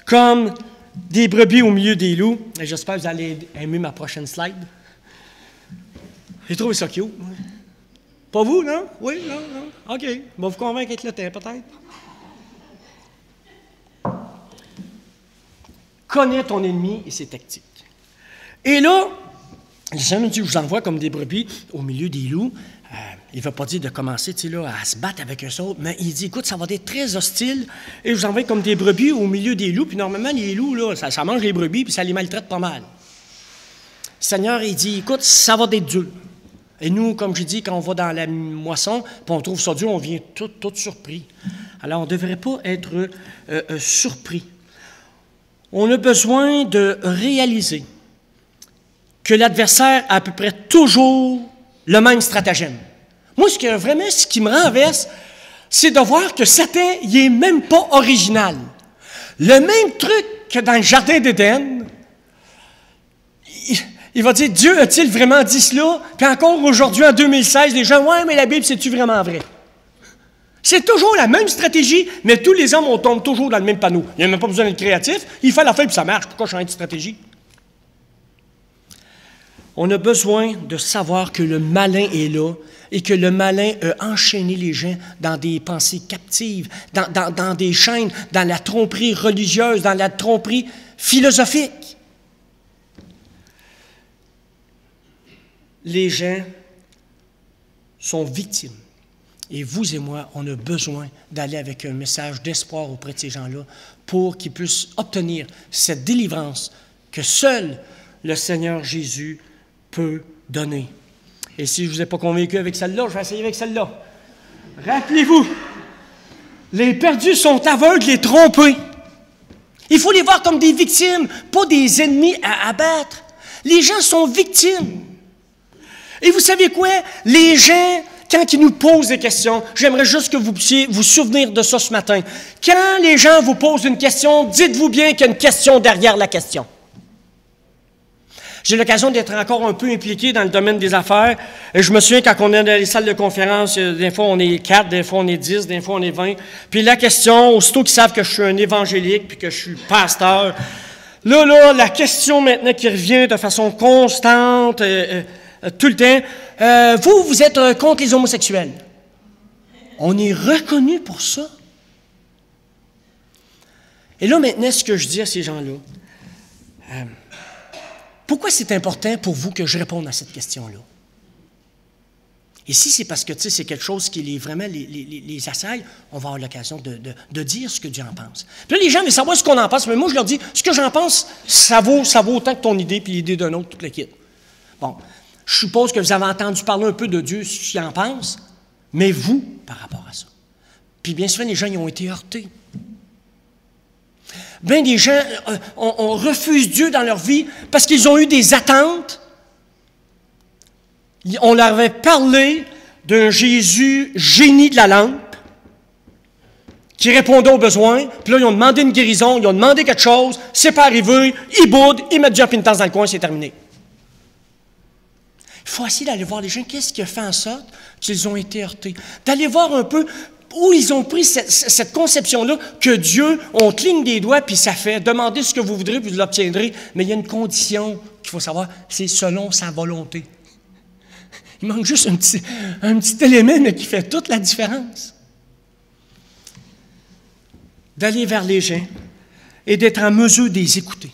comme des brebis au milieu des loups. J'espère que vous allez aimer ma prochaine slide. J'ai trouvé ça cute. Pas vous, non? Oui, non? OK. On va vous convaincre avec le temps, peut-être. Connais ton ennemi et ses tactiques. Et là, le Seigneur me dit, je vous envoie comme des brebis au milieu des loups. il ne veut pas dire de commencer là, à se battre avec eux autres, mais il dit, écoute, ça va être très hostile, et je vous envoie comme des brebis au milieu des loups, puis normalement, les loups, là, ça mange les brebis, puis ça les maltraite pas mal. Le Seigneur, il dit, écoute, ça va être dur. Et nous, comme je dis, quand on va dans la moisson, puis on trouve ça dur, on vient tout surpris. Alors, on ne devrait pas être surpris. On a besoin de réaliser que l'adversaire a à peu près toujours le même stratagème. Moi, ce qui me renverse, c'est de voir que Satan, il n'est même pas original. Le même truc que dans le jardin d'Éden, il va dire, Dieu a-t-il vraiment dit cela? Puis encore aujourd'hui, en 2016, les gens, ouais, mais la Bible, c'est-tu vraiment vrai? C'est toujours la même stratégie, mais tous les hommes, on tombe toujours dans le même panneau. Il n'y a même pas besoin d'être créatif. Il fait la fin, puis ça marche. Pourquoi changer de stratégie? On a besoin de savoir que le malin est là et que le malin a enchaîné les gens dans des pensées captives, dans des chaînes, dans la tromperie religieuse, dans la tromperie philosophique. Les gens sont victimes. Et vous et moi, on a besoin d'aller avec un message d'espoir auprès de ces gens-là pour qu'ils puissent obtenir cette délivrance que seul le Seigneur Jésus peut donner. Et si je ne vous ai pas convaincu avec celle-là, je vais essayer avec celle-là. Rappelez-vous, les perdus sont aveugles et trompés. Il faut les voir comme des victimes, pas des ennemis à abattre. Les gens sont victimes. Et vous savez quoi? Les gens, quand ils nous posent des questions, j'aimerais juste que vous puissiez vous souvenir de ça ce matin. Quand les gens vous posent une question, dites-vous bien qu'il y a une question derrière la question. J'ai l'occasion d'être encore un peu impliqué dans le domaine des affaires. Et je me souviens, quand on est dans les salles de conférence, des fois on est 4, des fois on est 10, des fois on est 20. Puis la question, aussitôt qu'ils savent que je suis un évangélique puis que je suis pasteur, là, la question maintenant qui revient de façon constante, tout le temps, vous êtes contre les homosexuels. On est reconnu pour ça. Et là, maintenant, ce que je dis à ces gens-là, pourquoi c'est important pour vous que je réponde à cette question-là? Et si c'est parce que, tu sais, c'est quelque chose qui vraiment les assaille, on va avoir l'occasion de dire ce que Dieu en pense. Puis là, les gens veulent savoir ce qu'on en pense, mais moi, je leur dis, ce que j'en pense, ça vaut autant que ton idée, puis l'idée d'un autre, toute l'équipe. Bon, je suppose que vous avez entendu parler un peu de Dieu, ce qu'il en pense, mais vous, par rapport à ça. Puis bien souvent, les gens, ils ont été heurtés. Bien des gens on refuse Dieu dans leur vie parce qu'ils ont eu des attentes. On leur avait parlé d'un Jésus génie de la lampe qui répondait aux besoins. Puis là, ils ont demandé une guérison, ils ont demandé quelque chose, c'est pas arrivé, ils boudent, ils mettent Dieu en pénitence dans le coin, c'est terminé. Il faut essayer d'aller voir les gens, qu'est-ce qui a fait en sorte qu'ils ont été heurtés. D'aller voir un peu où ils ont pris cette conception-là que Dieu, on cligne des doigts, puis ça fait, demandez ce que vous voudrez, puis vous l'obtiendrez. Mais il y a une condition qu'il faut savoir, c'est selon sa volonté. Il manque juste un petit élément, mais qui fait toute la différence. D'aller vers les gens et d'être en mesure de les écouter.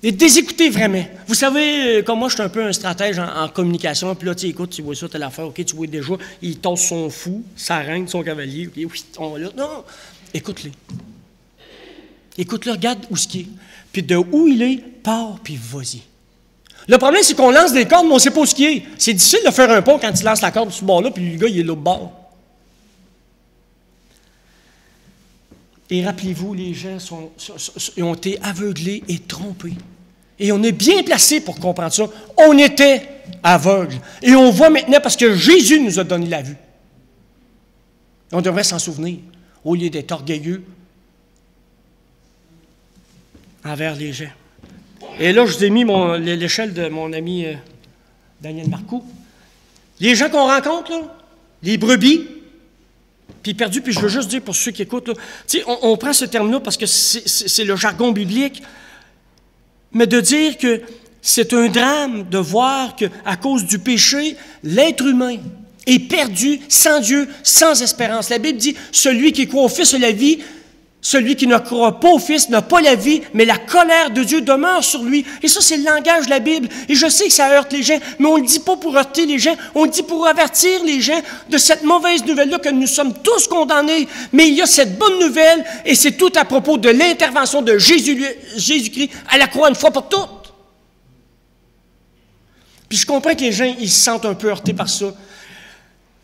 Et de les écouter vraiment. Vous savez, comme moi, je suis un peu un stratège en communication, puis là, tu écoutes, tu vois ça, telle affaire, OK, tu vois déjà, il tosse son fou, sa reine, son cavalier, OK, oui, on va là. Non, écoute-les. Écoute-le, regarde où ce qui est. Puis de où il est, pars, puis vas-y. Le problème, c'est qu'on lance des cordes, mais on ne sait pas où ce qui est. C'est difficile de faire un pont quand tu lances la corde sur ce bord-là, puis le gars, il est de l'autre bord. Et rappelez-vous, les gens ont été aveuglés et trompés. Et on est bien placé pour comprendre ça. On était aveugles. Et on voit maintenant parce que Jésus nous a donné la vue. On devrait s'en souvenir, au lieu d'être orgueilleux envers les gens. Et là, je vous ai mis l'échelle de mon ami Daniel Marcoux. Les gens qu'on rencontre, là, les brebis, puis perdus, puis je veux juste dire pour ceux qui écoutent, là, on prend ce terme-là parce que c'est le jargon biblique, mais de dire que c'est un drame de voir qu'à cause du péché, l'être humain est perdu, sans Dieu, sans espérance. La Bible dit, celui qui croit au Fils de la vie Celui qui ne croit pas au Fils n'a pas la vie, mais la colère de Dieu demeure sur lui. Et ça, c'est le langage de la Bible. Et je sais que ça heurte les gens, mais on ne le dit pas pour heurter les gens, on le dit pour avertir les gens de cette mauvaise nouvelle-là que nous sommes tous condamnés. Mais il y a cette bonne nouvelle, et c'est tout à propos de l'intervention de Jésus-Christ à la croix une fois pour toutes. Puis je comprends que les gens, ils se sentent un peu heurtés par ça.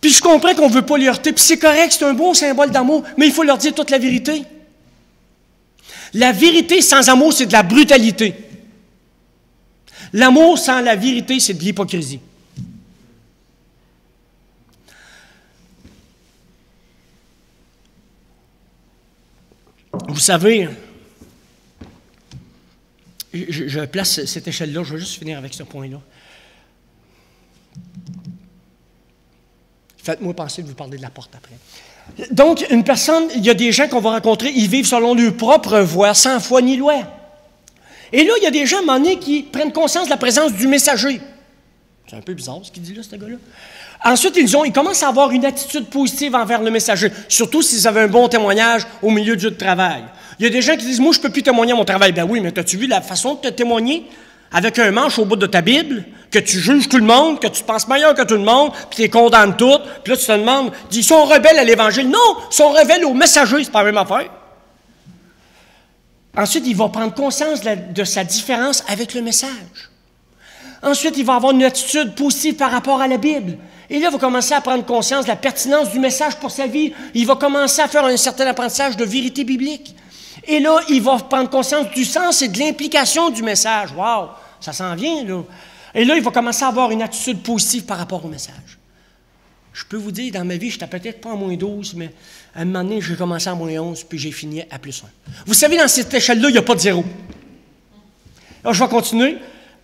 Puis je comprends qu'on ne veut pas les heurter, puis c'est correct, c'est un bon symbole d'amour, mais il faut leur dire toute la vérité. La vérité sans amour, c'est de la brutalité. L'amour sans la vérité, c'est de l'hypocrisie. Vous savez, je place cette échelle-là, je vais juste finir avec ce point-là. Faites-moi penser de vous parler de la porte après. Donc, une personne, il y a des gens qu'on va rencontrer, ils vivent selon leur propre voie, sans foi ni loi. Et là, il y a des gens, à un moment donné, qui prennent conscience de la présence du messager. C'est un peu bizarre ce qu'il dit là, ce gars-là. Ensuite, ils commencent à avoir une attitude positive envers le messager, surtout s'ils avaient un bon témoignage au milieu du travail. Il y a des gens qui disent, moi, je ne peux plus témoigner à mon travail. Ben oui, mais as-tu vu la façon de te témoigner? Avec un manche au bout de ta Bible, que tu juges tout le monde, que tu te penses meilleur que tout le monde, puis tu les condamnes toutes, puis là, tu te demandes, ils sont rebelles à l'Évangile. Non, ils sont rebelles au messager, c'est pas la même affaire. Ensuite, il va prendre conscience de sa différence avec le message. Ensuite, il va avoir une attitude positive par rapport à la Bible. Et là, il va commencer à prendre conscience de la pertinence du message pour sa vie. Il va commencer à faire un certain apprentissage de vérité biblique. Et là, il va prendre conscience du sens et de l'implication du message. Wow, ça s'en vient, là. Et là, il va commencer à avoir une attitude positive par rapport au message. Je peux vous dire, dans ma vie, je n'étais peut-être pas en moins 12, mais à un moment donné, j'ai commencé en moins 11, puis j'ai fini à plus 1. Vous savez, dans cette échelle-là, il n'y a pas de zéro. Alors, je vais continuer.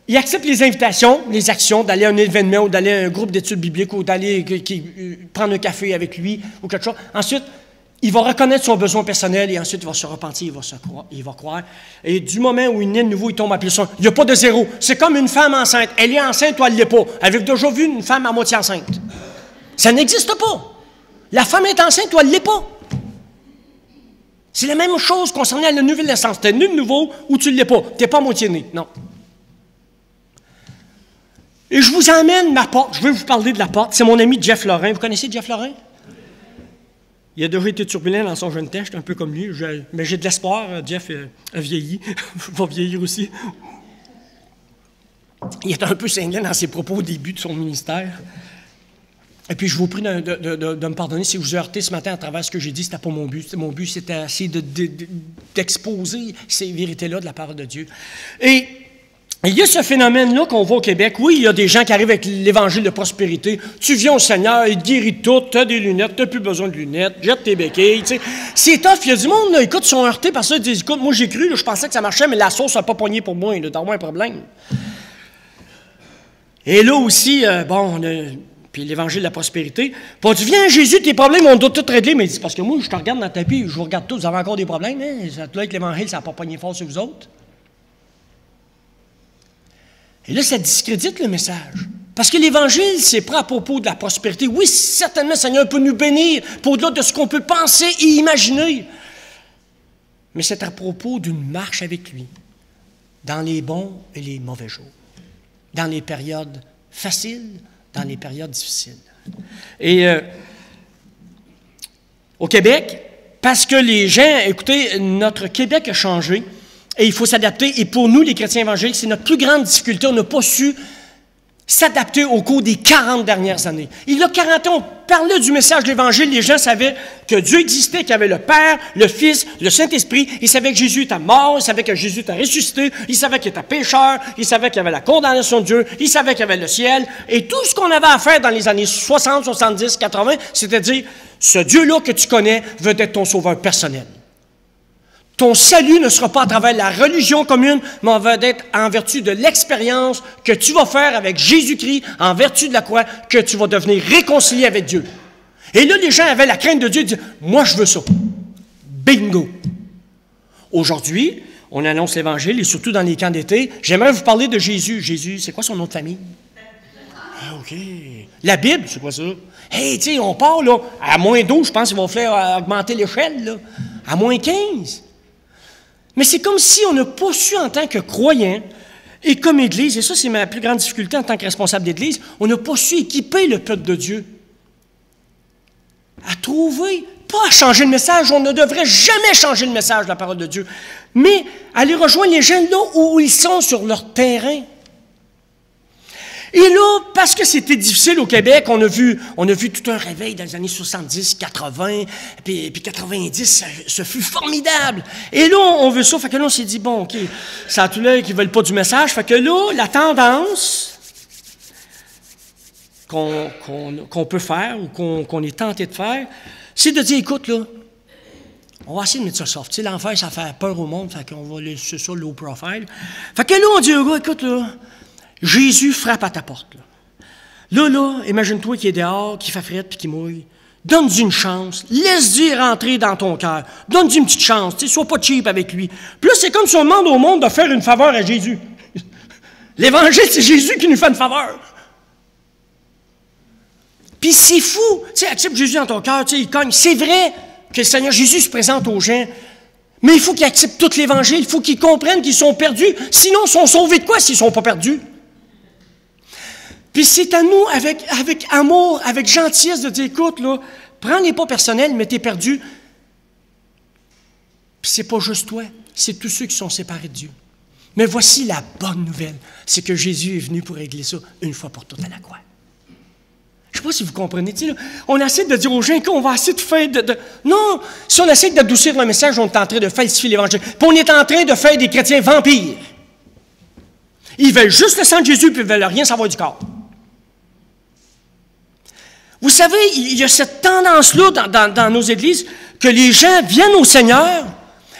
Il accepte les invitations, les actions, d'aller à un événement ou d'aller à un groupe d'études bibliques ou d'aller prendre un café avec lui ou quelque chose. Ensuite, il va reconnaître son besoin personnel et ensuite il va se repentir, il va croire. Et du moment où il naît de nouveau, il tombe à plus 1. Il n'y a pas de zéro. C'est comme une femme enceinte. Elle est enceinte ou elle ne l'est pas. Avez-vous déjà vu une femme à moitié enceinte? Ça n'existe pas. La femme est enceinte ou elle ne l'est pas. C'est la même chose concernant la nouvelle naissance. Tu es né de nouveau ou tu ne l'es pas. Tu n'es pas à moitié né. Non. Et je vous emmène ma porte. Je vais vous parler de la porte. C'est mon ami Jeff Lorrain. Vous connaissez Jeff Lorrain? Il a déjà été turbulent dans son jeune temps. J'étais un peu comme lui. Mais j'ai de l'espoir. Jeff a vieilli. Va vieillir aussi. Il était un peu cinglant dans ses propos au début de son ministère. Et puis, je vous prie de me pardonner si vous heurtez ce matin à travers ce que j'ai dit. Ce n'était pas mon but. Mon but, c'était essayer d'exposer ces vérités-là de la parole de Dieu. Et il y a ce phénomène-là qu'on voit au Québec. Oui, il y a des gens qui arrivent avec l'évangile de prospérité. Tu viens au Seigneur, il te guérit tout, tu as des lunettes, tu n'as plus besoin de lunettes, jette tes béquilles. Tu sais. C'est tough. Il y a du monde, là, écoute, ils sont heurtés par ça. Ils disent, écoute, moi j'ai cru, là, je pensais que ça marchait, mais la sauce n'a pas pogné pour moi. T'as moins un problème. Et là aussi, puis l'évangile de la prospérité. Puis on dit, viens Jésus, tes problèmes, on doit tout régler. Mais il dit, parce que moi, je te regarde dans ta vie, je vous regarde tous, vous avez encore des problèmes. Hein? Ça doit être l'évangile, ça n'a pas pogné fort sur vous autres. Et là, ça discrédite le message. Parce que l'Évangile, c'est pas à propos de la prospérité. Oui, certainement, le Seigneur peut nous bénir pour au-delà de ce qu'on peut penser et imaginer. Mais c'est à propos d'une marche avec lui, dans les bons et les mauvais jours, dans les périodes faciles, dans les périodes difficiles. Et au Québec, parce que les gens, écoutez, notre Québec a changé, et il faut s'adapter. Et pour nous, les chrétiens évangéliques, c'est notre plus grande difficulté. On n'a pas su s'adapter au cours des 40 dernières années. Il y a 40 ans, on parlait du message de l'Évangile. Les gens savaient que Dieu existait, qu'il y avait le Père, le Fils, le Saint-Esprit. Ils savaient que Jésus était mort. Ils savaient que Jésus était ressuscité. Ils savaient qu'il était pécheur. Ils savaient qu'il y avait la condamnation de Dieu. Ils savaient qu'il y avait le ciel. Et tout ce qu'on avait à faire dans les années 60, 70, 80, c'était de dire, ce Dieu-là que tu connais veut être ton sauveur personnel. Ton salut ne sera pas à travers la religion commune, mais va être en vertu de l'expérience que tu vas faire avec Jésus-Christ, en vertu de la croix, que tu vas devenir réconcilié avec Dieu. Et là, les gens avaient la crainte de Dieu, ils disaient, moi, je veux ça. Bingo! Aujourd'hui, on annonce l'Évangile, et surtout dans les camps d'été, j'aimerais vous parler de Jésus. Jésus, c'est quoi son nom de famille? Ah, OK. La Bible, c'est quoi ça? Hey, tu sais, on part, là, à moins 12, je pense qu'ils vont faire augmenter l'échelle, là. à moins 15. Mais c'est comme si on n'a pas su en tant que croyant, et comme Église, et ça c'est ma plus grande difficulté en tant que responsable d'Église, on n'a pas su équiper le peuple de Dieu à trouver, pas à changer le message, on ne devrait jamais changer le message de la parole de Dieu, mais aller rejoindre les gens là où ils sont sur leur terrain. Et là, parce que c'était difficile au Québec, on a vu tout un réveil dans les années 70, 80, puis 90, ce fut formidable. Et là, on veut ça, fait que là, on s'est dit, bon, OK, ça a tout l'air qu'ils ne veulent pas du message, fait que là, la tendance qu'on peut faire ou qu'on est tenté de faire, c'est de dire, écoute, là, on va essayer de mettre ça soft. Tu sais, l'enfer, ça fait peur au monde, fait qu'on va laisser ça low profile. Fait que là, on dit, écoute, là, Jésus frappe à ta porte. Là, imagine-toi qu'il est dehors, qu'il fait frette puis qu'il mouille. Donne-lui une chance. Laisse-lui rentrer dans ton cœur. Donne-lui une petite chance. Sois pas cheap avec lui. Puis là, c'est comme si on demande au monde de faire une faveur à Jésus. L'Évangile, c'est Jésus qui nous fait une faveur. Puis c'est fou. Accepte Jésus dans ton cœur, il cogne. C'est vrai que le Seigneur Jésus se présente aux gens. Mais il faut qu'ils acceptent tout l'Évangile. Il faut qu'ils comprennent qu'ils sont perdus. Sinon, ils sont sauvés de quoi s'ils ne sont pas perdus? Puis c'est à nous, avec amour, avec gentillesse, de dire, écoute, là, prends-les pas personnels, mais t'es perdu. Puis c'est pas juste toi, c'est tous ceux qui sont séparés de Dieu. Mais voici la bonne nouvelle, c'est que Jésus est venu pour régler ça une fois pour toutes à la croix. Je ne sais pas si vous comprenez. Là, on essaie de dire aux gens qu'on va essayer de faire... Non, si on essaie d'adoucir le message, on est en train de falsifier l'Évangile. Puis on est en train de faire des chrétiens vampires. Ils veulent juste le sang de Jésus, puis ils ne veulent rien savoir du corps. Vous savez, il y a cette tendance-là dans nos églises que les gens viennent au Seigneur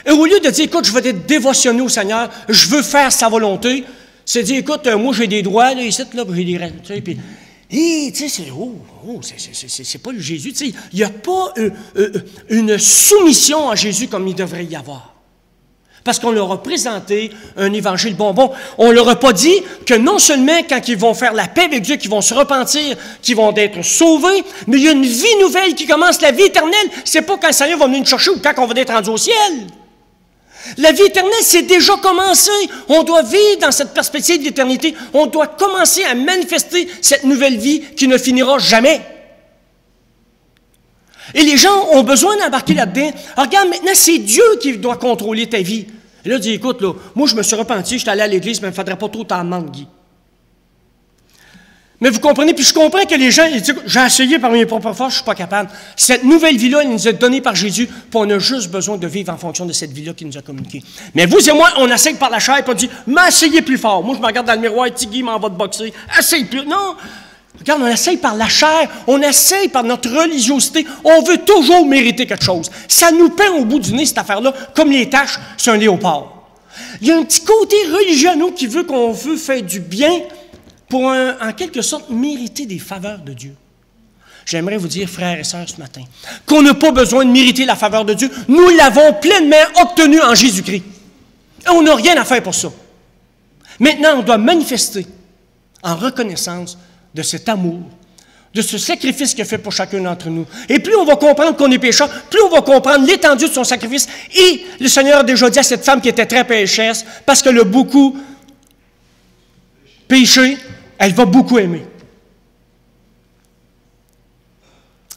et au lieu de dire, écoute, je vais être dévotionné au Seigneur, je veux faire sa volonté, c'est dire, écoute, moi j'ai des droits, là, ici, là, j'ai des règles, tu sais, puis, tu sais, c'est pas le Jésus, tu sais, il n'y a pas une soumission à Jésus comme il devrait y avoir. Parce qu'on leur a présenté un évangile bonbon. On ne leur a pas dit que non seulement quand ils vont faire la paix avec Dieu, qu'ils vont se repentir, qu'ils vont être sauvés, mais il y a une vie nouvelle qui commence, la vie éternelle. C'est pas quand le Seigneur va venir nous chercher ou quand on va être rendu au ciel. La vie éternelle, c'est déjà commencé. On doit vivre dans cette perspective de l'éternité. On doit commencer à manifester cette nouvelle vie qui ne finira jamais. Et les gens ont besoin d'embarquer là-dedans. Alors, regarde, maintenant, c'est Dieu qui doit contrôler ta vie. Et là, dis, écoute, là, moi, je me suis repenti, je suis allé à l'église, mais il ne faudrait pas trop t'en manquer, Guy. Mais vous comprenez, puis je comprends que les gens, ils disent, j'ai essayé par mes propres forces, je ne suis pas capable. Cette nouvelle vie-là, elle nous est donnée par Jésus, puis on a juste besoin de vivre en fonction de cette vie-là qu'il nous a communiquée. Mais vous et moi, on essaye par la chair, puis on dit, mais essayez plus fort. Moi, je me regarde dans le miroir, Guy m'en va te boxer. Essaye plus. Non! Regarde, on essaye par la chair, on essaye par notre religiosité, on veut toujours mériter quelque chose. Ça nous peint au bout du nez, cette affaire-là, comme les taches sur un léopard. Il y a un petit côté religieux à nous qui veut qu'on veut faire du bien pour, en quelque sorte, mériter des faveurs de Dieu. J'aimerais vous dire, frères et sœurs, ce matin, qu'on n'a pas besoin de mériter la faveur de Dieu. Nous l'avons pleinement obtenue en Jésus-Christ. Et on n'a rien à faire pour ça. Maintenant, on doit manifester en reconnaissance de cet amour, de ce sacrifice qu'il a fait pour chacun d'entre nous. Et plus on va comprendre qu'on est pécheur, plus on va comprendre l'étendue de son sacrifice. Et le Seigneur a déjà dit à cette femme qui était très pécheresse, parce qu'elle a beaucoup péché, elle va beaucoup aimer.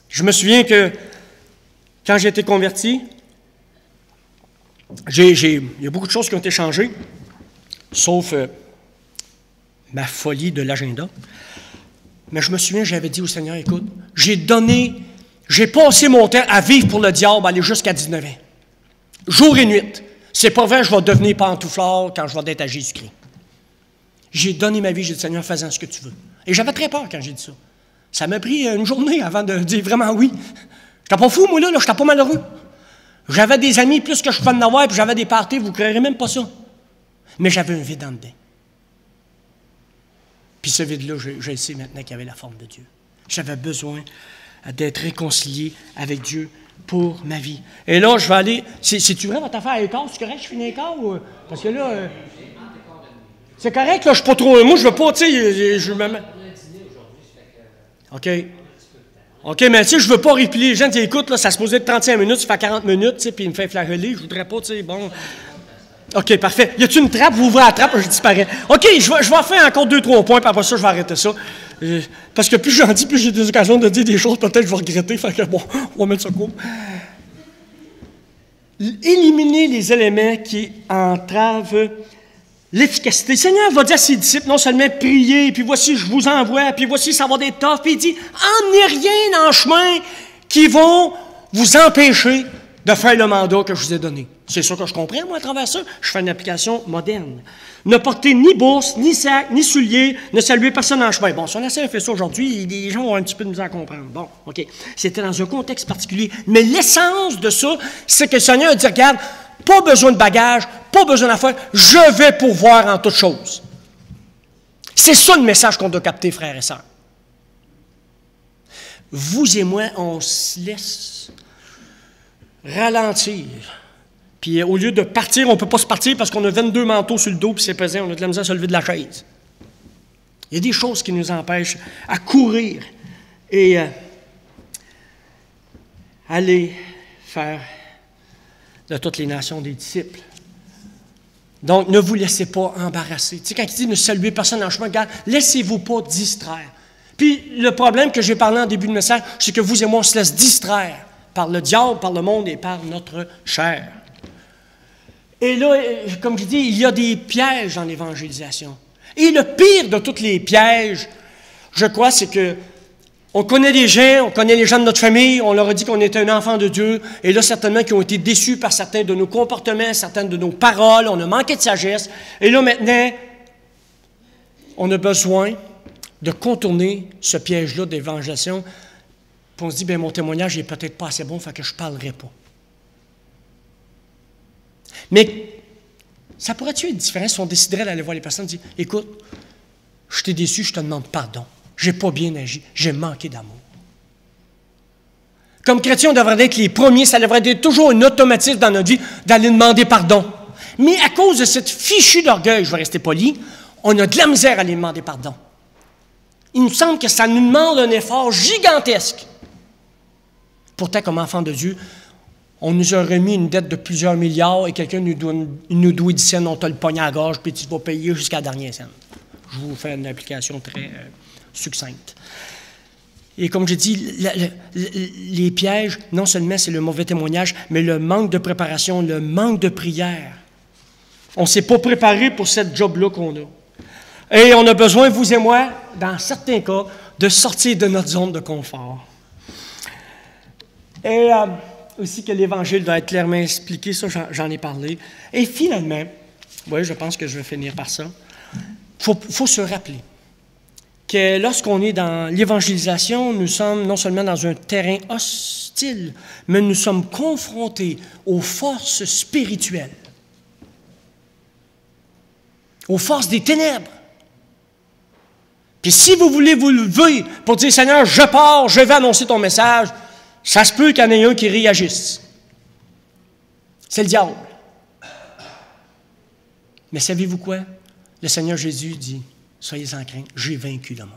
Je me souviens que quand j'ai été converti, il y a beaucoup de choses qui ont été changées, sauf ma folie de l'agenda. Mais je me souviens, j'avais dit au Seigneur, écoute, j'ai passé mon temps à vivre pour le diable, aller jusqu'à 19 ans. Jour et nuit. C'est pas vrai, je vais devenir pantouflard quand je vais être à Jésus-Christ. J'ai donné ma vie, j'ai dit, Seigneur, fais-en ce que tu veux. Et j'avais très peur quand j'ai dit ça. Ça m'a pris une journée avant de dire vraiment oui. J'étais pas fou, moi, là, j'étais pas malheureux. J'avais des amis plus que je pouvais en avoir, puis j'avais des parties, vous ne croirez même pas ça. Mais j'avais un vide en dedans. Puis ce vide-là, je le sais maintenant qu'il avait la forme de Dieu. J'avais besoin d'être réconcilié avec Dieu pour ma vie. Et là, je vais aller... C'est-tu vrai votre affaire à l'écart? C'est correct, je finis l'écart? Parce que là... c'est correct, là, je suis pas trop... Moi, je veux pas, tu sais, je me mets... OK. OK, mais tu sais, je veux pas replier les gens. Tu écoutes, là, ça se posait être 35 minutes, ça fait 40 minutes, tu sais, puis il me fait flageller. Je voudrais pas, tu sais, bon. OK, parfait. Y a-t-il une trappe? Vous ouvrez la trappe, je disparais. OK, je vais faire encore 2-3 points, puis après ça, je vais arrêter ça. Parce que plus j'en dis, plus j'ai des occasions de dire des choses, peut-être je vais regretter. Fait que bon, on va mettre ça court. Éliminer les éléments qui entravent l'efficacité. Le Seigneur va dire à ses disciples, non seulement prier, puis voici, je vous envoie, puis voici, ça va être tough, puis il dit, emmenez rien dans le chemin qui vont vous empêcher de faire le mandat que je vous ai donné. C'est ça que je comprends, moi, à travers ça. Je fais une application moderne. Ne portez ni bourse, ni sac, ni souliers, ne saluez personne en chemin. Bon, si on essaie de faire ça aujourd'hui, les gens ont un petit peu de misère à comprendre. Bon, OK. C'était dans un contexte particulier. Mais l'essence de ça, c'est que le Seigneur dit, regarde, pas besoin de bagages, pas besoin d'affaires, je vais pourvoir en toutes choses. C'est ça le message qu'on doit capter, frères et sœurs. Vous et moi, on se laisse ralentir. Puis au lieu de partir, on ne peut pas se partir parce qu'on a 22 manteaux sur le dos puis c'est pesant, on a de la misère à se lever de la chaise. Il y a des choses qui nous empêchent à courir et aller faire de toutes les nations des disciples. Donc, ne vous laissez pas embarrasser. Tu sais, quand il dit ne saluez personne en chemin, regarde, laissez-vous pas distraire. Puis, le problème que j'ai parlé en début de message, c'est que vous et moi, on se laisse distraire par le diable, par le monde et par notre chair. Et là, comme je dis, il y a des pièges dans l'évangélisation. Et le pire de tous les pièges, je crois, c'est que on connaît les gens, on connaît les gens de notre famille, on leur a dit qu'on était un enfant de Dieu, et là, certainement, qui ont été déçus par certains de nos comportements, certaines de nos paroles, on a manqué de sagesse. Et là, maintenant, on a besoin de contourner ce piège-là d'évangélisation. Puis on se dit, bien, mon témoignage n'est peut-être pas assez bon, fait que je ne parlerai pas. Mais ça pourrait-tu être différent si on déciderait d'aller voir les personnes et dire, écoute, je t'ai déçu, je te demande pardon. Je n'ai pas bien agi, j'ai manqué d'amour. Comme chrétiens, on devrait être les premiers, ça devrait être toujours un automatisme dans notre vie d'aller demander pardon. Mais à cause de cette fichue d'orgueil, je vais rester poli, on a de la misère à aller demander pardon. Il nous semble que ça nous demande un effort gigantesque. Pourtant, comme enfants de Dieu, on nous a remis une dette de plusieurs milliards et quelqu'un nous doit 10 cents, on t'a le pognon à la gorge, puis tu vas payer jusqu'à la dernière scène. Je vous fais une application très succincte. Et comme je dis, les pièges, non seulement c'est le mauvais témoignage, mais le manque de préparation, le manque de prière. On ne s'est pas préparé pour cette job-là qu'on a. Et on a besoin, vous et moi, dans certains cas, de sortir de notre zone de confort. Et aussi que l'Évangile doit être clairement expliqué, ça j'en ai parlé. Et finalement, oui, je pense que je vais finir par ça, il faut se rappeler que lorsqu'on est dans l'évangélisation, nous sommes non seulement dans un terrain hostile, mais nous sommes confrontés aux forces spirituelles, aux forces des ténèbres. Puis si vous voulez vous lever pour dire, Seigneur, je pars, je vais annoncer ton message, ça se peut qu'il y en ait un qui réagisse. C'est le diable. Mais savez-vous quoi? Le Seigneur Jésus dit, soyez sans crainte, j'ai vaincu le monde.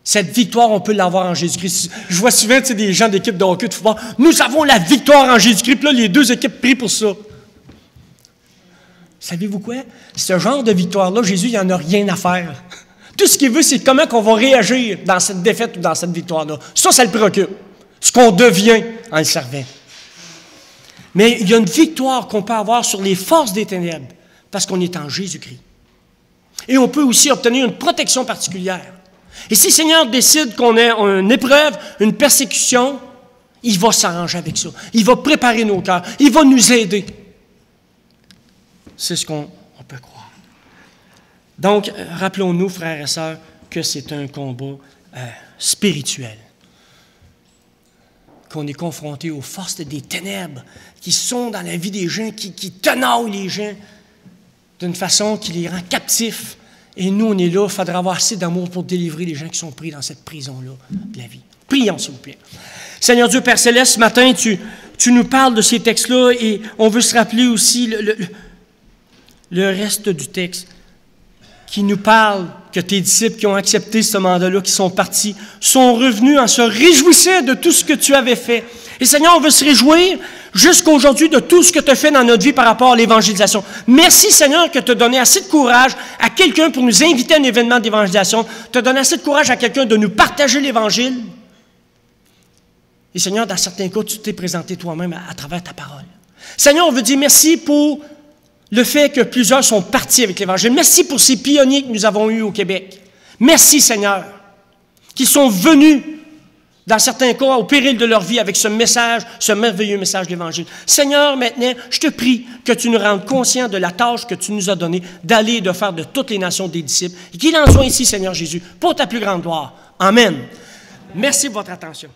Cette victoire, on peut l'avoir en Jésus-Christ. Je vois souvent des gens d'équipe de hockey, de football, nous avons la victoire en Jésus-Christ, puis là, les deux équipes prient pour ça. Savez-vous quoi? Ce genre de victoire-là, Jésus, il n'y en a rien à faire. Tout ce qu'il veut, c'est comment on va réagir dans cette défaite ou dans cette victoire-là. Ça le préoccupe. Ce qu'on devient en le servant. Mais il y a une victoire qu'on peut avoir sur les forces des ténèbres parce qu'on est en Jésus-Christ. Et on peut aussi obtenir une protection particulière. Et si le Seigneur décide qu'on a une épreuve, une persécution, il va s'arranger avec ça. Il va préparer nos cœurs. Il va nous aider. C'est ce qu'on peut croire. Donc, rappelons-nous, frères et sœurs, que c'est un combat spirituel. Qu'on est confronté aux forces des ténèbres qui sont dans la vie des gens, qui tenaillent les gens d'une façon qui les rend captifs. Et nous, on est là, il faudra avoir assez d'amour pour délivrer les gens qui sont pris dans cette prison-là de la vie. Prions, s'il vous plaît. Seigneur Dieu, Père Céleste, ce matin, tu nous parles de ces textes-là et on veut se rappeler aussi le reste du texte qui nous parle que tes disciples qui ont accepté ce mandat-là, qui sont partis, sont revenus en se réjouissant de tout ce que tu avais fait. Et Seigneur, on veut se réjouir jusqu'à aujourd'hui de tout ce que tu as fait dans notre vie par rapport à l'évangélisation. Merci Seigneur que tu as donné assez de courage à quelqu'un pour nous inviter à un événement d'évangélisation. Tu as donné assez de courage à quelqu'un de nous partager l'Évangile. Et Seigneur, dans certains cas, tu t'es présenté toi-même à travers ta parole. Seigneur, on veut dire merci pour le fait que plusieurs sont partis avec l'Évangile. Merci pour ces pionniers que nous avons eus au Québec. Merci Seigneur, qui sont venus dans certains cas, au péril de leur vie, avec ce message, ce merveilleux message de l'Évangile. Seigneur, maintenant, je te prie que tu nous rendes conscients de la tâche que tu nous as donnée d'aller et de faire de toutes les nations des disciples. Et qu'il en soit ici, Seigneur Jésus, pour ta plus grande gloire. Amen. Merci de votre attention.